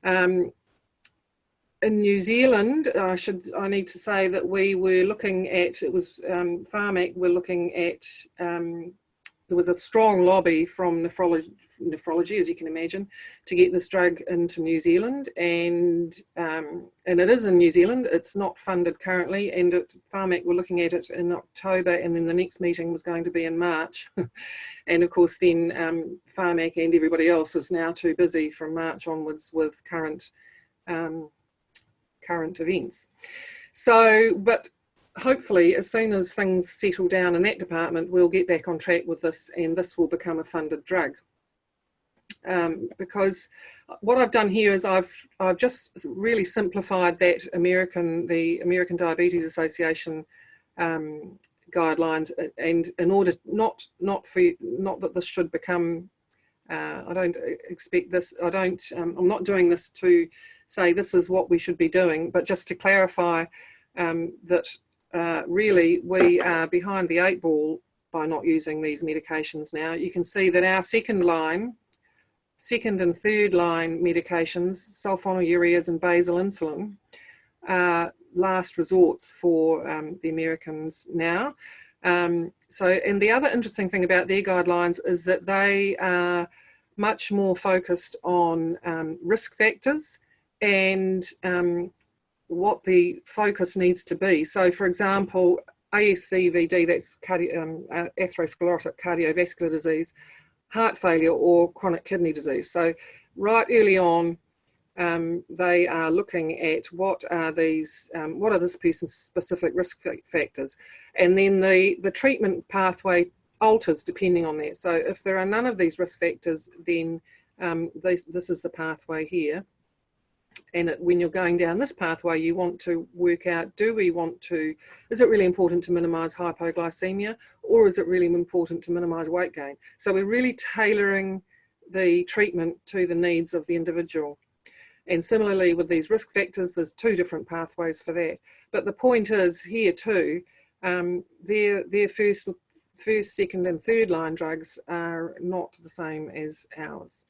In New Zealand, I need to say that we were looking at, it was Pharmac, we're looking at, there was a strong lobby from nephrology, as you can imagine, to get this drug into New Zealand, and it is in New Zealand. It's not funded currently, and Pharmac were looking at it in October, and then the next meeting was going to be in March. And of course then Pharmac and everybody else is now too busy from March onwards with current events. So, but hopefully as soon as things settle down in that department, we'll get back on track with this, and this will become a funded drug. Because what I've done here is I've just really simplified that the American Diabetes Association guidelines, and in order not that this should become, I don't expect this, I'm not doing this to say this is what we should be doing, but just to clarify that really we are behind the 8 ball by not using these medications now. You can see that our second and third line medications, sulfonylureas and basal insulin, are last resorts for the Americans now. And the other interesting thing about their guidelines is that they are much more focused on risk factors and what the focus needs to be. So for example, ASCVD, that's atherosclerotic cardiovascular disease, heart failure, or chronic kidney disease. So right early on, they are looking at what are this person's specific risk factors, and then the treatment pathway alters depending on that. So if there are none of these risk factors, then this is the pathway here. And when you're going down this pathway, you want to work out, is it really important to minimize hypoglycemia, or is it really important to minimize weight gain? So we're really tailoring the treatment to the needs of the individual. And similarly with these risk factors, there's 2 different pathways for that. But the point is here too, their first, second and third line drugs are not the same as ours.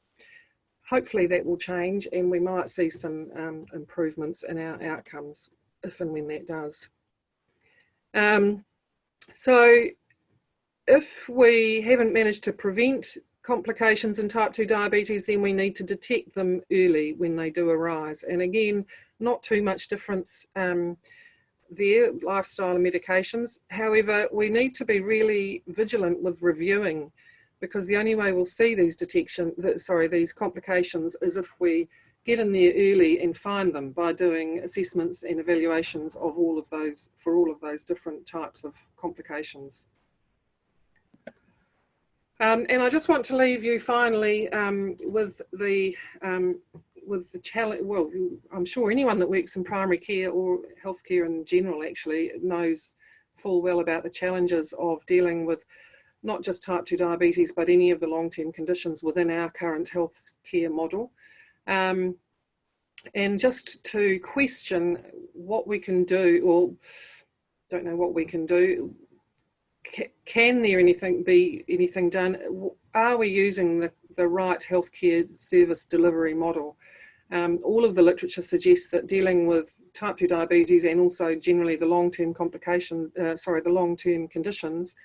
Hopefully that will change, and we might see some improvements in our outcomes if and when that does. So if we haven't managed to prevent complications in type 2 diabetes, then we need to detect them early when they do arise. And again, not too much difference there, lifestyle and medications. However, we need to be really vigilant with reviewing, because the only way we'll see these these complications is if we get in there early and find them by doing assessments and evaluations of all of those, for all of those different types of complications. And I just want to leave you finally with the challenge. Well, I'm sure anyone that works in primary care or healthcare in general actually knows full well about the challenges of dealing with not just type 2 diabetes, but any of the long-term conditions within our current health care model. And just to question what we can do, or don't know what we can do, can there be anything done? Are we using the right healthcare service delivery model? All of the literature suggests that dealing with type 2 diabetes and also generally the long-term the long-term conditions,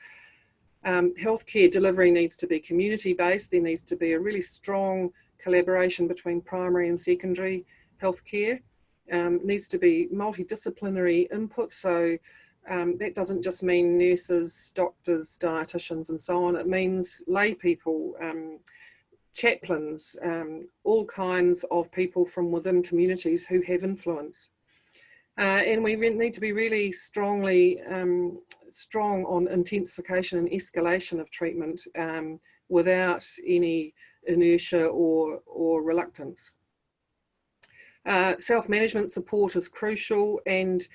healthcare delivery needs to be community-based. There needs to be a really strong collaboration between primary and secondary healthcare. Needs to be multidisciplinary input. So that doesn't just mean nurses, doctors, dietitians, and so on. It means lay people, chaplains, all kinds of people from within communities who have influence. And we need to be really strong on intensification and escalation of treatment without any inertia or reluctance. Self-management support is crucial, and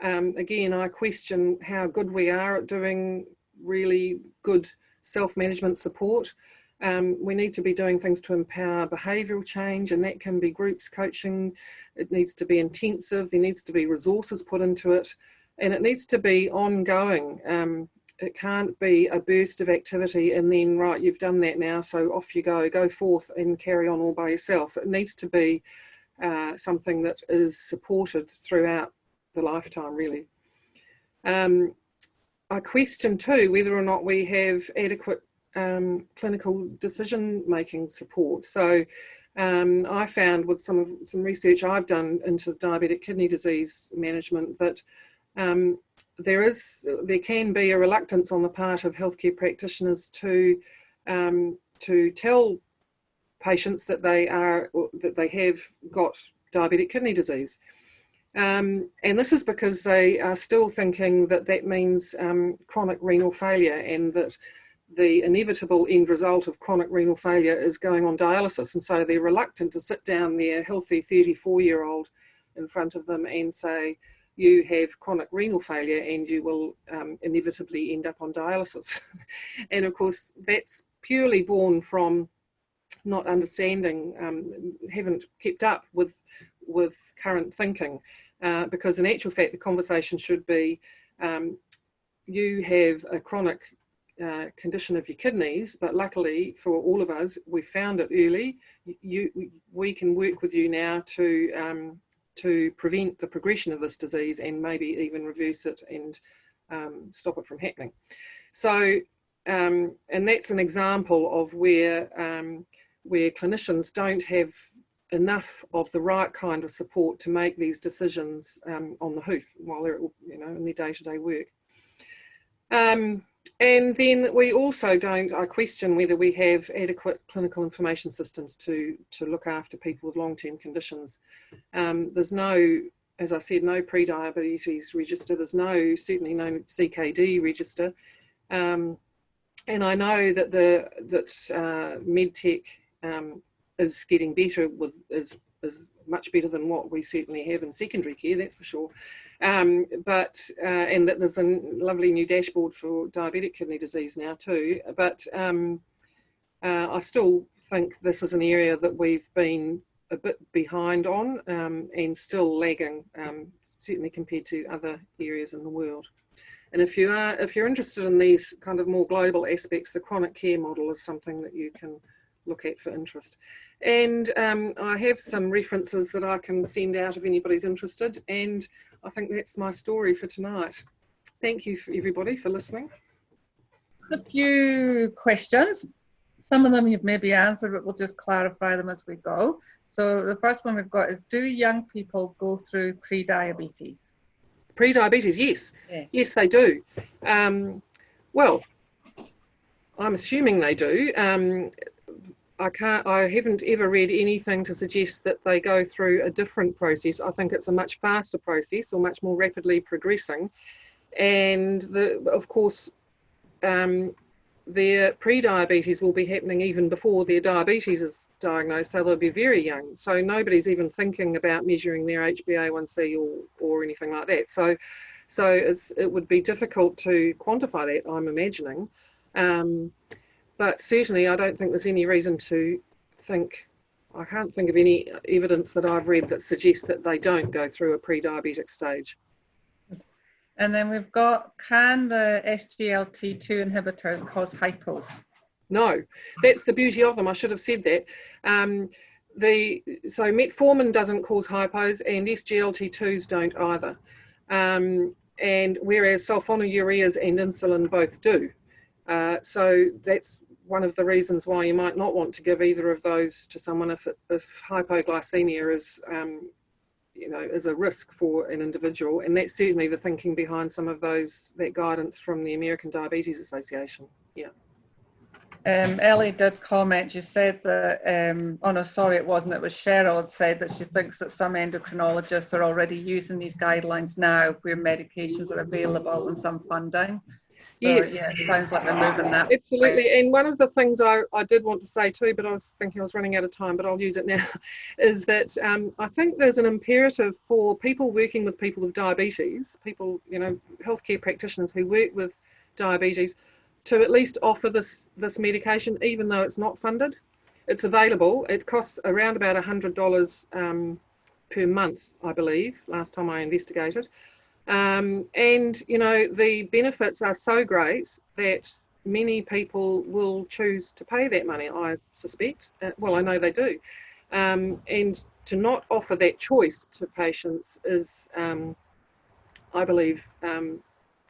again, I question how good we are at doing really good self-management support. We need to be doing things to empower behavioural change, and that can be groups coaching. It needs to be intensive. There needs to be resources put into it, and it needs to be ongoing. It can't be a burst of activity and then, right, you've done that now, so off you go forth and carry on all by yourself. It needs to be something that is supported throughout the lifetime, really. I question too whether or not we have adequate clinical decision-making support. So I found with some research I've done into diabetic kidney disease management that there can be a reluctance on the part of healthcare practitioners to tell patients that they have got diabetic kidney disease. And this is because they are still thinking that means chronic renal failure, and that the inevitable end result of chronic renal failure is going on dialysis. And so they're reluctant to sit down their healthy 34-year-old in front of them and say, you have chronic renal failure and you will inevitably end up on dialysis. And of course, that's purely born from not understanding, haven't kept up with current thinking, because in actual fact, the conversation should be, you have a chronic condition of your kidneys, but luckily for all of us, we found it early. We can work with you now to prevent the progression of this disease and maybe even reverse it and stop it from happening. So, and that's an example of where clinicians don't have enough of the right kind of support to make these decisions on the hoof while they're, in their day-to-day work. And then we also I question whether we have adequate clinical information systems to look after people with long-term conditions. There's no, as I said, no pre-diabetes register. There's certainly no CKD register. And I know that medtech is getting better, is much better than what we certainly have in secondary care, that's for sure. And that there's a lovely new dashboard for diabetic kidney disease now too. But I still think this is an area that we've been a bit behind on and still lagging, certainly compared to other areas in the world. And if you're interested in these kind of more global aspects, the chronic care model is something that you can look at for interest. And I have some references that I can send out if anybody's interested. And I think that's my story for tonight. Thank you for everybody for listening. A few questions. Some of them you've maybe answered, but we'll just clarify them as we go. So the first one we've got is, do young people go through pre-diabetes? Pre-diabetes, yes. Yes, they do. Well, I'm assuming they do. I haven't ever read anything to suggest that they go through a different process. I think it's a much faster process, or much more rapidly progressing. And of course, their pre-diabetes will be happening even before their diabetes is diagnosed, so they'll be very young. So nobody's even thinking about measuring their HbA1c or anything like that. So it would be difficult to quantify that, I'm imagining. But certainly I don't think there's any reason to think, I can't think of any evidence that I've read that suggests that they don't go through a pre-diabetic stage. And then we've got, can the SGLT2 inhibitors cause hypos? No, that's the beauty of them. I should have said that. So metformin doesn't cause hypos, and SGLT2s don't either. And whereas sulfonylureas and insulin both do. So that's one of the reasons why you might not want to give either of those to someone if hypoglycemia is, is a risk for an individual. And that's certainly the thinking behind some of that guidance from the American Diabetes Association. Yeah. Ellie did comment, you said that, oh no, sorry, it wasn't, it was Cheryl had said that she thinks that some endocrinologists are already using these guidelines now where medications are available and some funding. So Yes. yeah, it sounds like they're moving that way. Absolutely. And one of the things I did want to say too, but I was thinking I was running out of time, but I'll use it now, is that I think there's an imperative for people working with people with diabetes, people, you know, healthcare practitioners who work with diabetes, to at least offer this medication, even though it's not funded. It's available. It costs around about $100 per month, I believe, last time I investigated. And, you know, the benefits are so great that many people will choose to pay that money, I suspect. Well, I know they do. And to not offer that choice to patients is, I believe,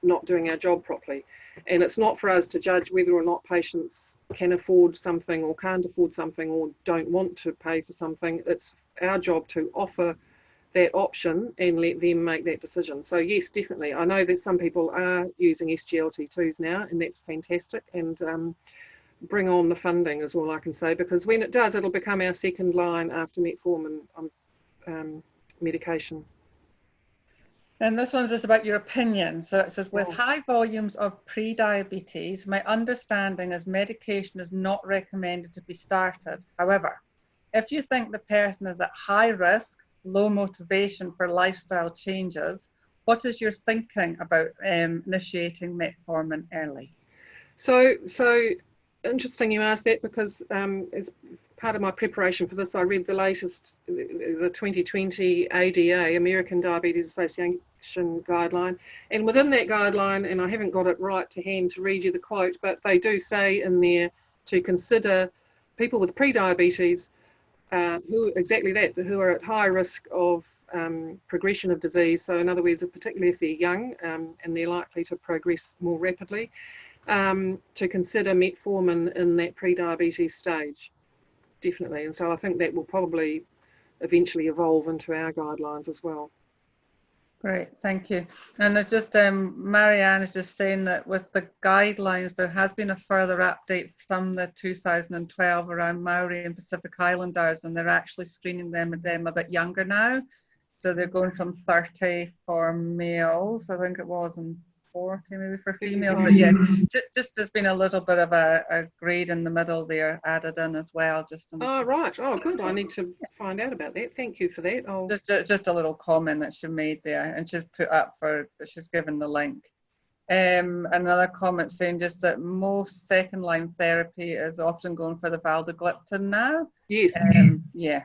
not doing our job properly. And it's not for us to judge whether or not patients can afford something or can't afford something or don't want to pay for something. It's our job to offer that option and let them make that decision. So yes, definitely. I know that some people are using SGLT2s now, and that's fantastic. And bring on the funding is all I can say, because when it does, it'll become our second line after metformin medication. And this one's just about your opinion. So it says, with high volumes of pre-diabetes, my understanding is medication is not recommended to be started. However, if you think the person is at high risk, low motivation for lifestyle changes, what is your thinking about initiating metformin early? So interesting you asked that, because as part of my preparation for this, I read the latest, the 2020 ADA, American Diabetes Association guideline. And within that guideline, and I haven't got it right to hand to read you the quote, but they do say in there to consider people with pre-diabetes who are at high risk of progression of disease. So in other words, particularly if they're young and they're likely to progress more rapidly, to consider metformin in that pre-diabetes stage, definitely. And so I think that will probably eventually evolve into our guidelines as well. Great, thank you. And it's just Marianne is just saying that with the guidelines, there has been a further update from the 2012 around Maori and Pacific Islanders, and they're actually screening them a bit younger now. So they're going from 30 for males, I think it was, and 40 maybe for females. But yeah, just there's been a little bit of a grade in the middle there added in as well. Right. Oh, good. I need to find out about that. Thank you for that. Just a little comment that she made there, and she's put up she's given the link. Another comment saying just that most second line therapy is often going for the valdagliptin now. Yes. Yeah.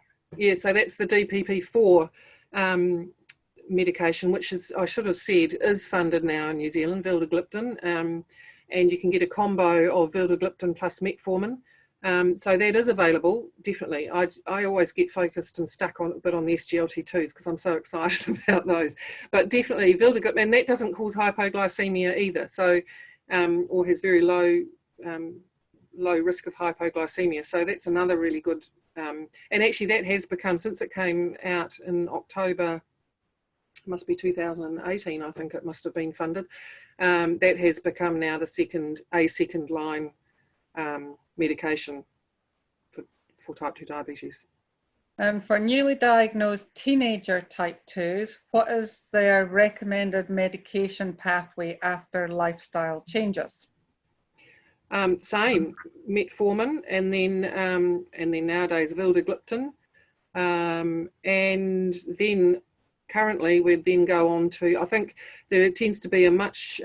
So that's the DPP4 medication, which is, I should have said, is funded now in New Zealand, vildagliptin, and you can get a combo of vildagliptin plus metformin. So that is available, definitely. I always get focused and stuck on a bit on the SGLT2s because I'm so excited about those. But definitely vildagliptin, and that doesn't cause hypoglycemia either, so or has very low risk of hypoglycemia. So that's another really good, and actually that has become, since it came out in October, must be 2018, I think it must have been funded, that has become now the second line medication for type 2 diabetes. For newly diagnosed teenager type 2s, what is their recommended medication pathway after lifestyle changes? Same, metformin, and then nowadays vildagliptin, and then currently we'd then go on to, I think there tends to be a much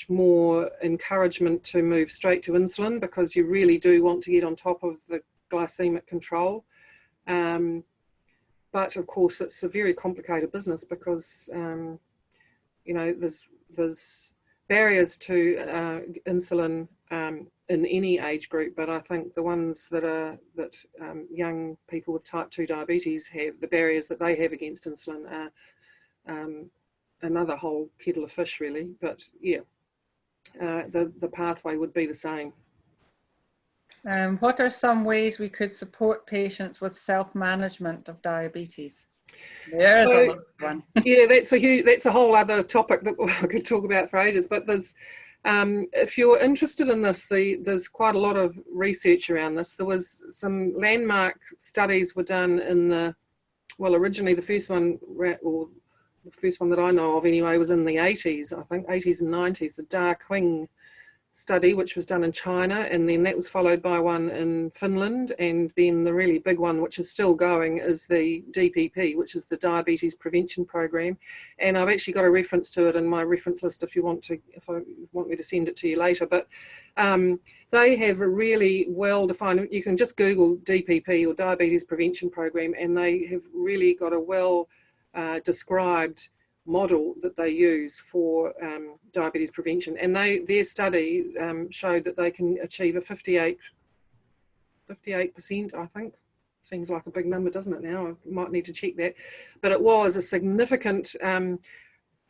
more encouragement to move straight to insulin, because you really do want to get on top of the glycemic control. But of course it's a very complicated business, because you know, there's barriers to insulin in any age group, but I think the ones that young people with type 2 diabetes have, the barriers that they have against insulin are another whole kettle of fish, really. But yeah, the pathway would be the same. What are some ways we could support patients with self-management of diabetes? There's a little one. Yeah, that's a whole other topic that I could talk about for ages. But there's, if you're interested in this, there's quite a lot of research around this. There was some landmark studies were done in originally the first one, or the first one that I know of anyway was in the 80s, I think, 80s and 90s, the Darkwing study, which was done in China, and then that was followed by one in Finland, and then the really big one, which is still going, is the DPP, which is the Diabetes Prevention Program. And I've actually got a reference to it in my reference list if you want me to send it to you later. But they have a really well defined, you can just Google DPP or Diabetes Prevention Program, and they have really got a well described model that they use for diabetes prevention, and their study showed that they can achieve a 58%, I think. Seems like a big number, doesn't it now? I might need to check that, but it was a significant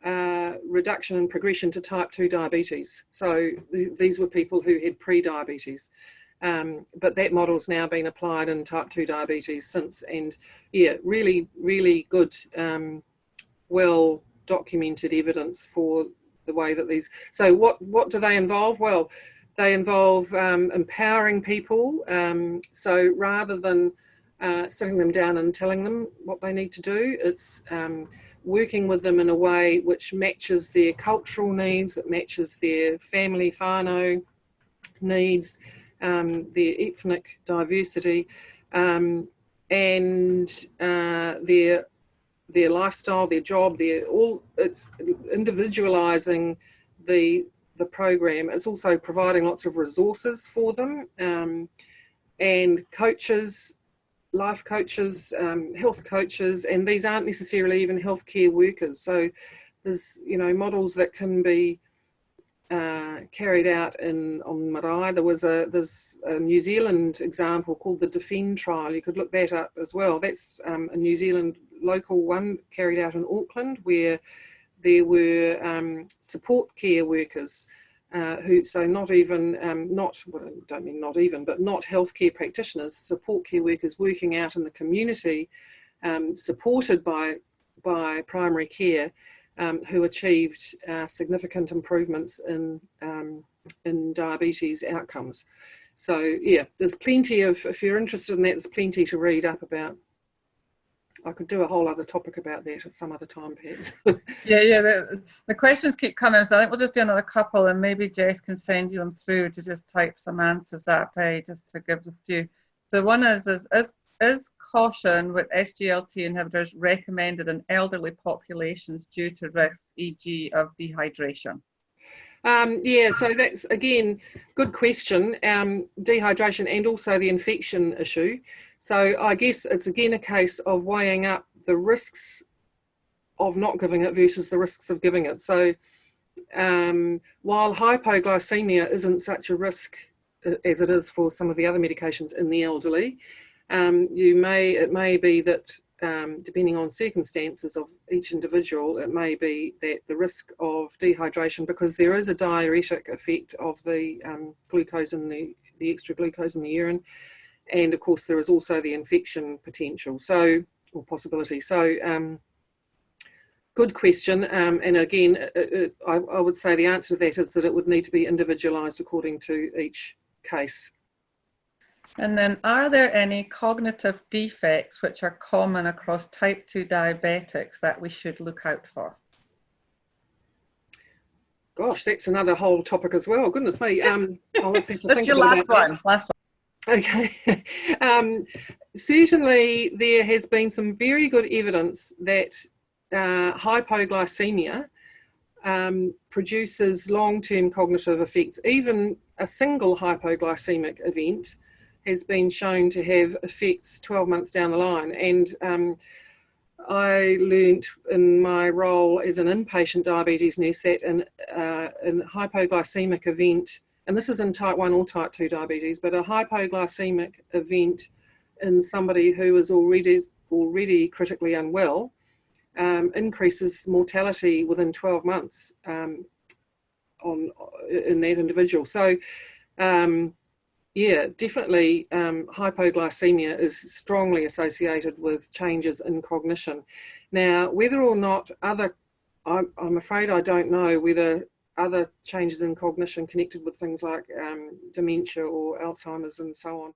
reduction in progression to type 2 diabetes. So these were people who had pre-diabetes, but that model's now been applied in type 2 diabetes since, and yeah, really, really good well documented evidence for the way that these. So what do they involve? Well, they involve empowering people. So rather than sitting them down and telling them what they need to do, it's working with them in a way which matches their cultural needs, it matches their family whānau needs, their ethnic diversity, and their lifestyle, their job, it's individualizing the program. It's also providing lots of resources for them, and coaches, life coaches, health coaches, and these aren't necessarily even healthcare workers. So there's, models that can be carried out on marae. There's a New Zealand example called the Defend trial. You could look that up as well. That's a New Zealand local one carried out in Auckland, where there were support care workers not healthcare practitioners, support care workers working out in the community, supported by primary care, who achieved significant improvements in diabetes outcomes. So yeah, there's plenty of, if you're interested in that, there's plenty to read up about. I could do a whole other topic about that at some other time, perhaps. Yeah, the questions keep coming, so I think we'll just do another couple, and maybe Jess can send you them through to just type some answers up, just to give a few. So one is caution with SGLT inhibitors recommended in elderly populations due to risks, e.g. of dehydration? Yeah, so that's, again, good question. Dehydration and also the infection issue. So I guess it's again a case of weighing up the risks of not giving it versus the risks of giving it. So while hypoglycemia isn't such a risk as it is for some of the other medications in the elderly, it may be that depending on circumstances of each individual, it may be that the risk of dehydration, because there is a diuretic effect of the glucose in the extra glucose in the urine, and of course there is also the infection potential, or possibility. So good question, and again, I would say the answer to that is that it would need to be individualised according to each case. And then, are there any cognitive defects which are common across type 2 diabetics that we should look out for? Gosh, that's another whole topic as well. Goodness me. That's your last one. Okay. Certainly there has been some very good evidence that hypoglycemia produces long-term cognitive effects. Even a single hypoglycemic event has been shown to have effects 12 months down the line. And I learnt in my role as an inpatient diabetes nurse that in a hypoglycemic event, and this is in type 1 or type 2 diabetes, but a hypoglycemic event in somebody who is already critically unwell increases mortality within 12 months in that individual. So yeah, definitely hypoglycemia is strongly associated with changes in cognition. Now, whether or not I'm afraid I don't know whether other changes in cognition connected with things like dementia or Alzheimer's and so on